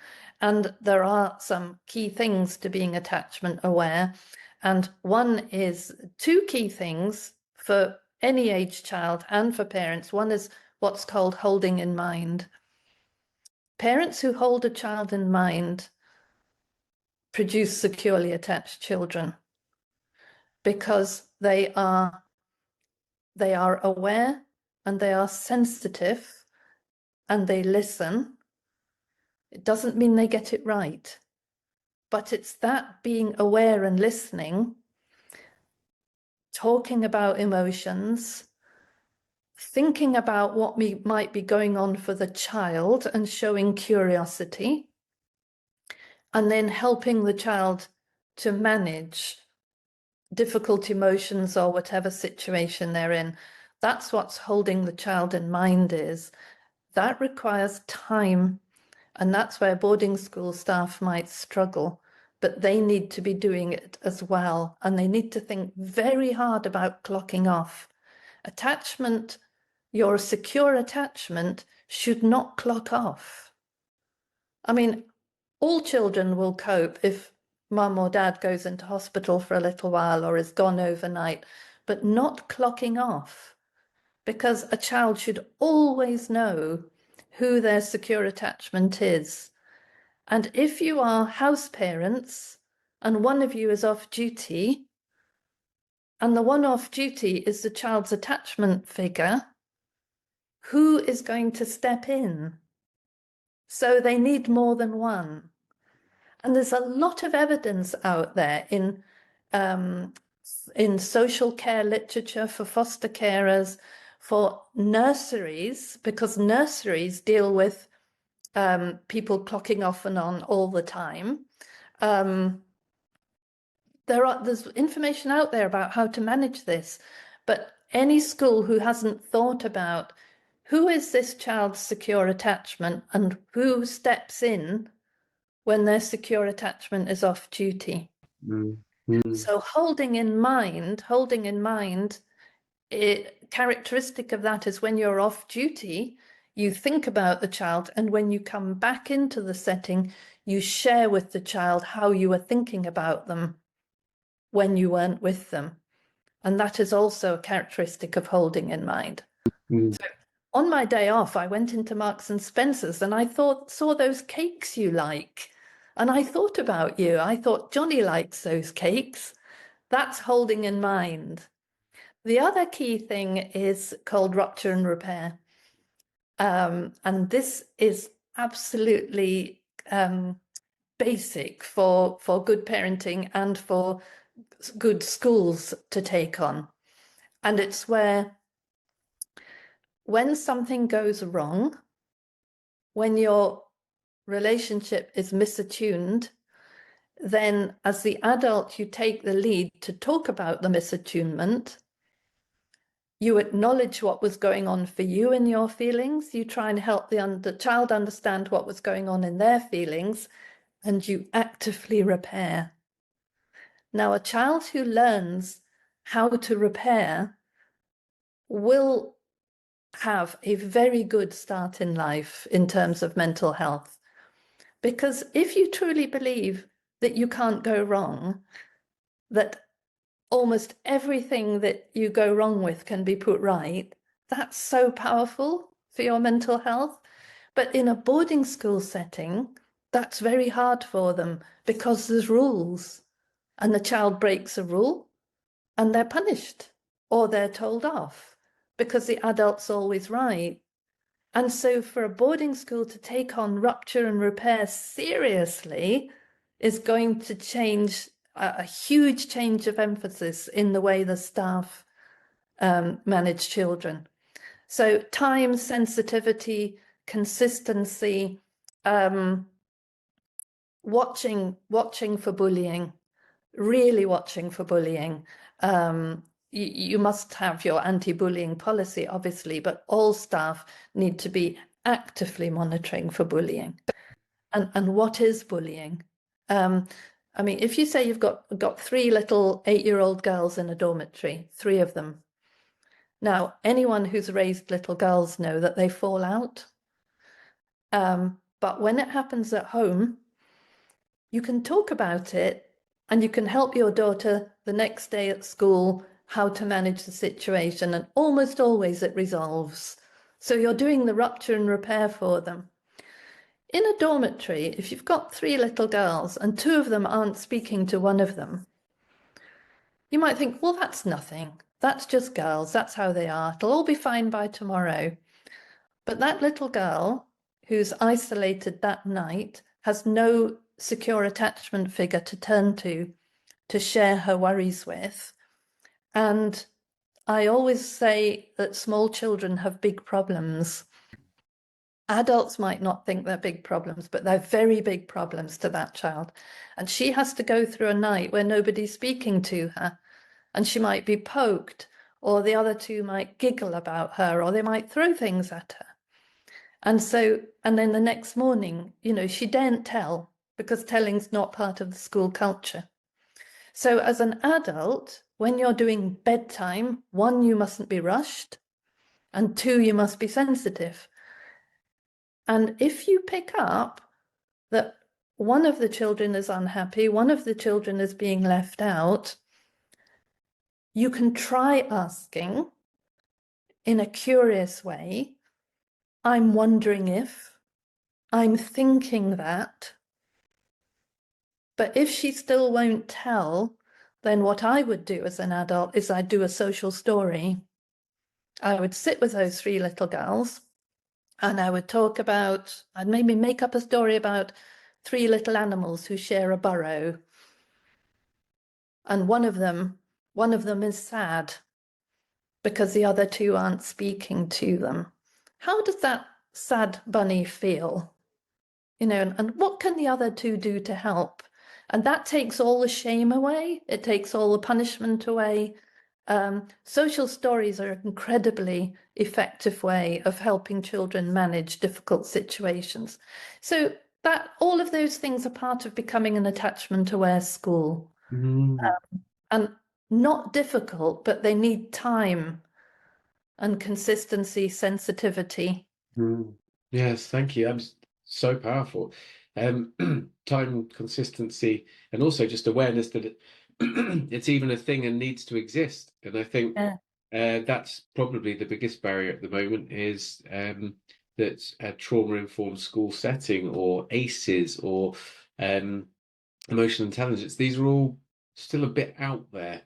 And there are some key things to being attachment aware. And one is two key things for any age child and for parents. One is what's called holding in mind. Parents who hold a child in mind produce securely attached children because they are aware and they are sensitive and they listen. It doesn't mean they get it right, but it's that being aware and listening, talking about emotions, thinking about what might be going on for the child and showing curiosity, and then helping the child to manage difficult emotions or whatever situation they're in. That's what's holding the child in mind is. That requires time, and that's where boarding school staff might struggle, but they need to be doing it as well, and they need to think very hard about clocking off. Attachment, your secure attachment should not clock off. I mean, all children will cope if mum or dad goes into hospital for a little while or is gone overnight, but not clocking off, because a child should always know who their secure attachment is. And if you are house parents and one of you is off duty, and the one off duty is the child's attachment figure, who is going to step in? So they need more than one. And there's a lot of evidence out there in social care literature for foster carers, for nurseries, because nurseries deal with people clocking off and on all the time. There's information out there about how to manage this, but any school who hasn't thought about who is this child's secure attachment and who steps in when their secure attachment is off duty. So holding in mind, characteristic of that is when you're off duty, you think about the child, and when you come back into the setting, you share with the child how you were thinking about them when you weren't with them. And that is also a characteristic of holding in mind. So on my day off, I went into Marks and Spencer's and I saw those cakes you like. And I thought about you. I thought Johnny likes those cakes. That's holding in mind. The other key thing is called rupture and repair. And this is absolutely basic for good parenting and for good schools to take on. And it's where when something goes wrong, when your relationship is misattuned, then as the adult, you take the lead to talk about the misattunement. You acknowledge what was going on for you in your feelings. You try and help the child understand what was going on in their feelings, and you actively repair. Now, a child who learns how to repair will have a very good start in life in terms of mental health. Because if you truly believe that you can't go wrong, that almost everything that you go wrong with can be put right, that's so powerful for your mental health. But in a boarding school setting, that's very hard for them because there's rules, and the child breaks a rule and they're punished or they're told off because the adult's always right. And so for a boarding school to take on rupture and repair seriously is going to change a huge change of emphasis in the way the staff manage children. So time, sensitivity, consistency, watching for bullying, really watching for bullying. You must have your anti-bullying policy, obviously, but all staff need to be actively monitoring for bullying. And what is bullying? I mean, if you say you've got 3 little 8-year-old girls in a dormitory, 3 of them. Now, anyone who's raised little girls know that they fall out. But when it happens at home, you can talk about it and you can help your daughter the next day at school how to manage the situation, and almost always it resolves. So you're doing the rupture and repair for them. In a dormitory, if you've got 3 little girls and 2 of them aren't speaking to one of them, you might think, well, that's nothing. That's just girls. That's how they are. It'll all be fine by tomorrow. But that little girl who's isolated that night has no secure attachment figure to turn to share her worries with. And I always say that small children have big problems. Adults might not think they're big problems, but they're very big problems to that child. And she has to go through a night where nobody's speaking to her, and she might be poked, or the other 2 might giggle about her, or they might throw things at her. And then the next morning, she daren't tell because telling's not part of the school culture. So as an adult, when you're doing bedtime, 1, you mustn't be rushed, and 2, you must be sensitive. And if you pick up that one of the children is unhappy, one of the children is being left out, you can try asking in a curious way, I'm wondering if, I'm thinking that. But if she still won't tell, then what I would do as an adult is I'd do a social story. I would sit with those 3 little girls and I would talk about, I'd maybe make up a story about 3 little animals who share a burrow. And one of them is sad because the other 2 aren't speaking to them. How does that sad bunny feel? And what can the other 2 do to help? And that takes all the shame away. It takes all the punishment away. Social stories are an incredibly effective way of helping children manage difficult situations. So that all of those things are part of becoming an attachment-aware school. And not difficult, but they need time and consistency, sensitivity. Yes, thank you. That's so powerful. Time, consistency, and also just awareness that it's even a thing and needs to exist. And I think that's probably the biggest barrier at the moment is that a trauma-informed school setting or ACEs or emotional intelligence, these are all still a bit out there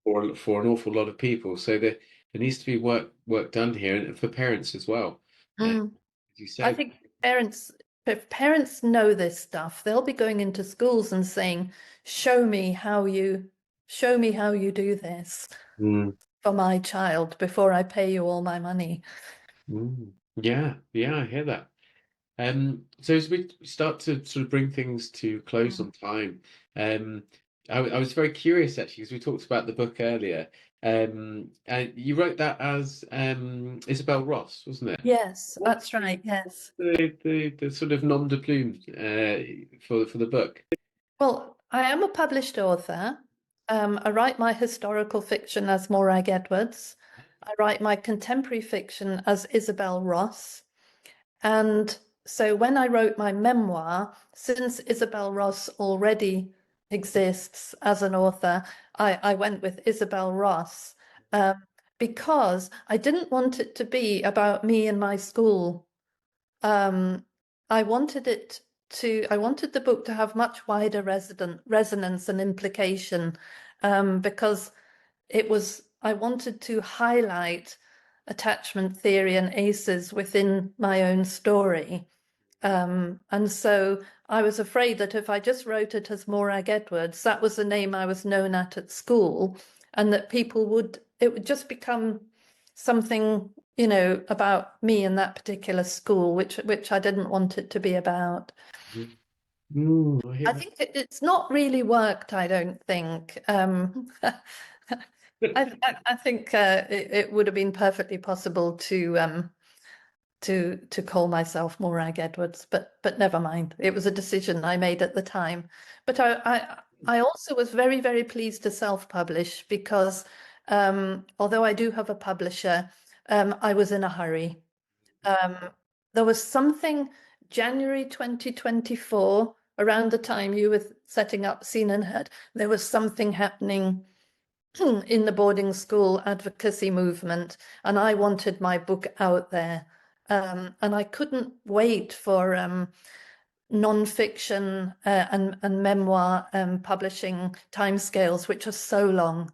for an awful lot of people. So there needs to be work done here, and for parents as well. As you I say, think if parents know this stuff, they'll be going into schools and saying, show me how you do this for my child before I pay you all my money. Yeah, I hear that. So as we start to sort of bring things to close on time, I was very curious actually because we talked about the book earlier. And you wrote that as Isabel Ross, wasn't it? Yes, What that's right. Yes. the sort of nom de plume for the book? Well, I am a published author. I write my historical fiction as Morag Edwards. I write my contemporary fiction as Isabel Ross. And so when I wrote my memoir, since Isabel Ross already exists as an author, I went with Isabel Ross because I didn't want it to be about me and my school. I wanted the book to have much wider resonance and implication because I wanted to highlight attachment theory and ACEs within my own story. And so I was afraid that if I just wrote it as Morag Edwards, that was the name I was known at school, and that it would just become something, about me in that particular school, which I didn't want it to be about. I hear I think it's not really worked, I don't think. I think it would have been perfectly possible to call myself Morag Edwards, but never mind. It was a decision I made at the time. But I also was very, very pleased to self-publish because although I do have a publisher, I was in a hurry. Um, there was something January 2024, around the time you were setting up Seen and Heard, there was something happening in the boarding school advocacy movement, and I wanted my book out there. And I couldn't wait for non-fiction and memoir publishing timescales, which are so long.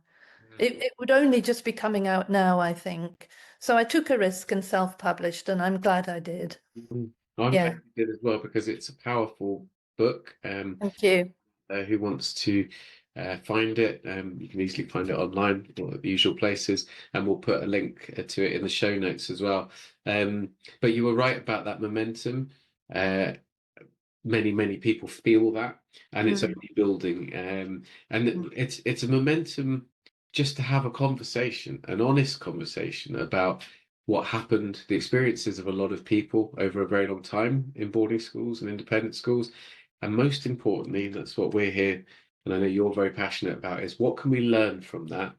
It would only just be coming out now, I think. So I took a risk and self-published, and I'm glad I did. I'm Yeah, glad you did as well because it's a powerful book. thank you. Who wants to find it, you can easily find it online or at the usual places, and we'll put a link to it in the show notes as well. But you were right about that momentum. Many people feel that, and it's Mm, only building. And it's a momentum just to have a conversation, an honest conversation about what happened, the experiences of a lot of people over a very long time in boarding schools and independent schools. And most importantly, that's what we're here, and I know you're very passionate about, is what can we learn from that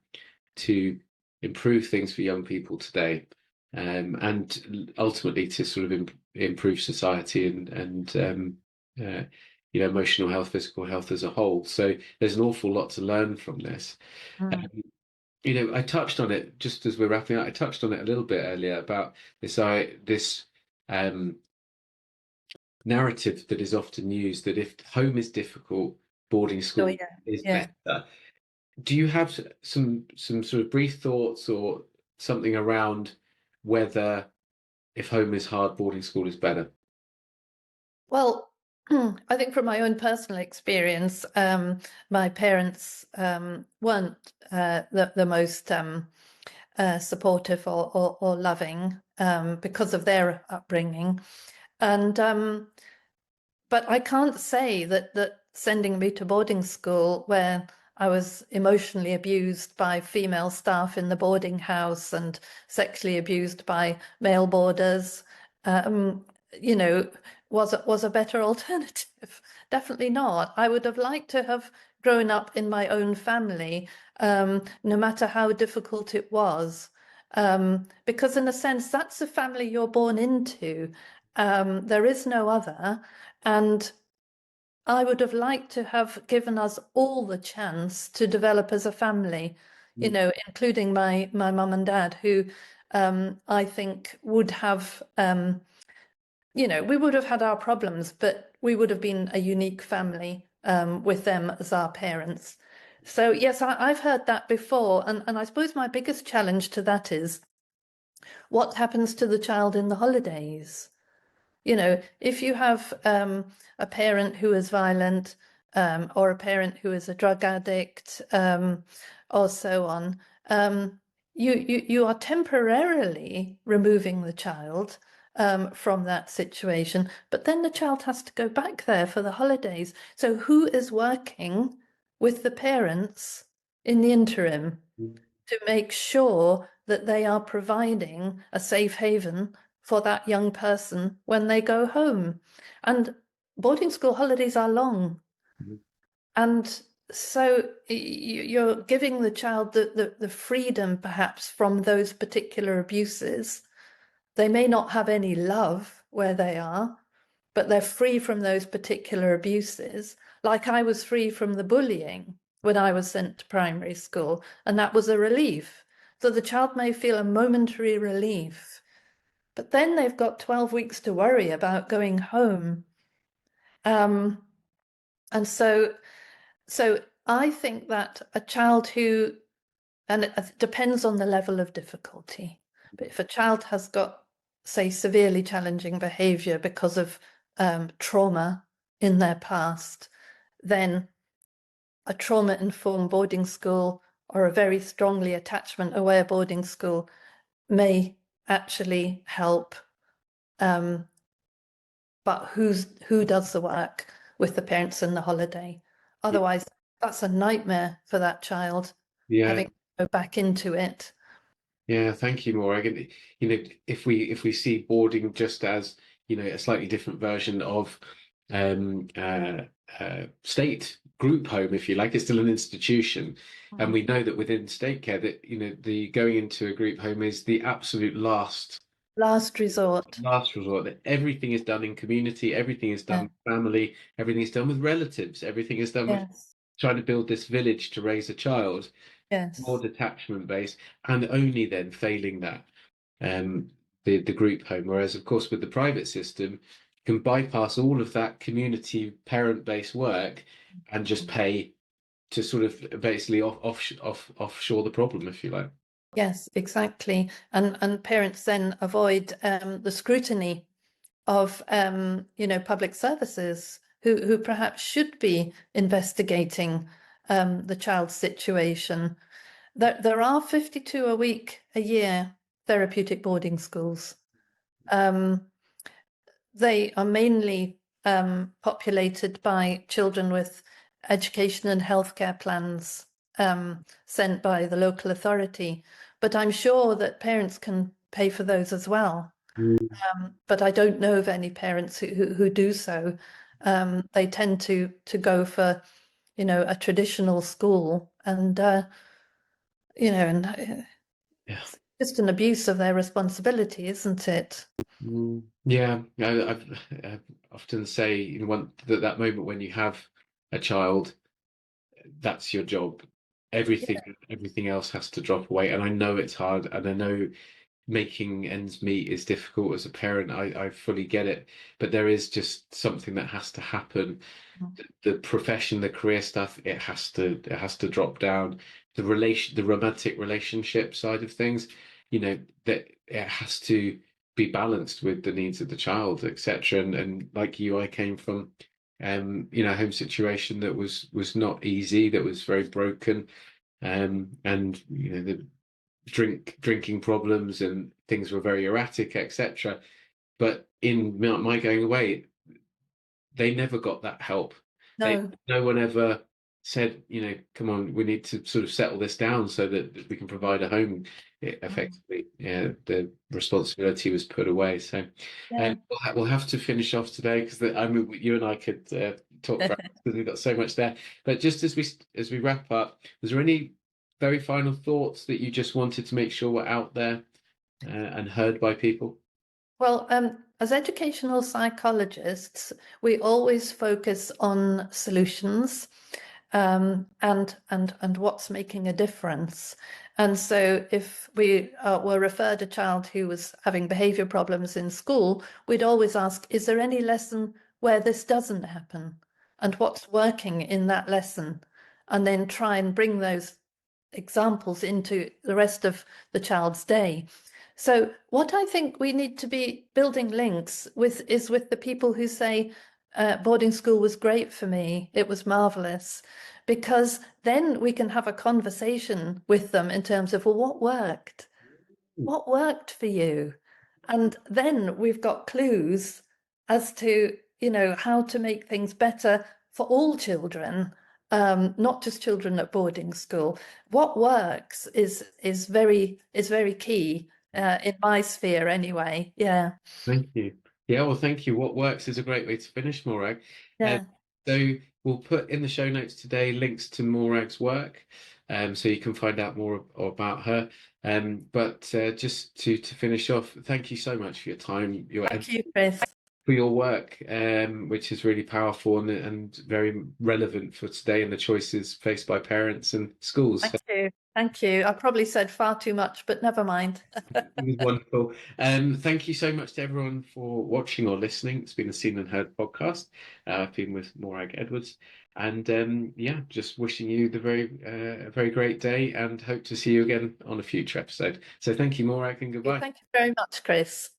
to improve things for young people today, and ultimately to sort of improve society and uh, emotional health, physical health as a whole. So there's an awful lot to learn from this. mm. Um, I touched on it just as we're wrapping up. I touched on it a little bit earlier about this um, narrative that is often used that if home is difficult, boarding Oh school yeah, is yeah. better. Do you have some sort of brief thoughts or something around whether if home is hard, boarding school is better? Well, I think from my own personal experience, my parents weren't the most supportive or loving because of their upbringing. And but I can't say that sending me to boarding school where I was emotionally abused by female staff in the boarding house and sexually abused by male boarders, um, you know, was a better alternative. Definitely not. I would have liked to have grown up in my own family, no matter how difficult it was. Because in a sense, that's the family you're born into. There is no other. And I would have liked to have given us all the chance to develop as a family, including my mum and dad, who I think would have, we would have had our problems, but we would have been a unique family with them as our parents. So yes, I've heard that before, and I suppose my biggest challenge to that is what happens to the child in the holidays? If you have a parent who is violent or a parent who is a drug addict or so on, you are temporarily removing the child from that situation, but then the child has to go back there for the holidays. So who is working with the parents in the interim to make sure that they are providing a safe haven for that young person when they go home? And boarding school holidays are long. And so you're giving the child the freedom perhaps from those particular abuses. They may not have any love where they are, but they're free from those particular abuses. Like I was free from the bullying when I was sent to primary school, and that was a relief. So the child may feel a momentary relief, but then they've got 12 weeks to worry about going home. Um, and so I think that a child who, and it depends on the level of difficulty, But if a child has got, say, severely challenging behavior because of trauma in their past, then a trauma-informed boarding school or a very strongly attachment-aware boarding school may actually help. But who does the work with the parents and the holiday? Otherwise, that's a nightmare for that child, Yeah. having to go back into it. Yeah, thank you, Morag. And if we see boarding just as a slightly different version of um, uh, state group home, if you like, it's still an institution, and we know that within state care that the going into a group home is the absolute Last resort. last resort. That everything is done in community, everything is done Yeah. with family, everything is done with relatives, everything is done with Yes. trying to build this village to raise a child, more Yes. detachment based, and only then failing that the group home. Whereas, of course, with the private system, you can bypass all of that community parent based work and just pay to sort of basically offshore the problem, if you like. Yes, exactly. And parents then avoid the scrutiny of public services who perhaps should be investigating the child's situation. There are 52 a year therapeutic boarding schools. They are mainly populated by children with education and healthcare plans sent by the local authority. But I'm sure that parents can pay for those as well. Mm. But I don't know of any parents who do so. They tend to go for, a traditional school, and Yeah. it's just an abuse of their responsibility, isn't it? Yeah, I often say, that moment when you have a child, that's your job. Everything else has to drop away. And I know it's hard, and I know making ends meet is difficult as a parent. I fully get it, but there is just something that has to happen. The profession, the career stuff, it has to drop down. The romantic relationship side of things, that it has to be balanced with the needs of the child, etc. And like you, I came from a home situation that was not easy, that was very broken. And the drinking problems and things were very erratic, etc. But in my going away, they never got that help. No. No one ever said, come on, we need to sort of settle this down so that we can provide a home effectively. Yeah, the responsibility was put away. So Yeah. we'll have to finish off today because I mean, you and I could talk for hours because we've got so much there. But just as we wrap up, was there any very final thoughts that you just wanted to make sure were out there and heard by people? Well, as educational psychologists, we always focus on solutions, and what's making a difference. And so if we were referred a child who was having behavior problems in school, we'd always ask, is there any lesson where this doesn't happen? And what's working in that lesson? And then try and bring those examples into the rest of the child's day. So what I think we need to be building links with is with the people who say, boarding school was great for me, it was marvelous, because then we can have a conversation with them in terms of, well, what worked? What worked for you? And then we've got clues as to, how to make things better for all children, not just children at boarding school. What works is very key in my sphere anyway. Yeah. Thank you. Yeah, well, thank you. What works is a great way to finish, Morag. Um, Yeah. so we'll put in the show notes today links to Morag's work, so you can find out more about her. But just to finish off, thank you so much for your time, Thank you, Chris. for your work, which is really powerful and very relevant for today and the choices faced by parents and schools. Thank you. Thank you. I probably said far too much, but never mind. It was wonderful. Thank you so much to everyone for watching or listening. It's been a Seen and Heard podcast. I've been with Morag Edwards. And yeah, just wishing you the very great day, and hope to see you again on a future episode. So thank you, Morag, and Okay, goodbye. thank you very much, Chris.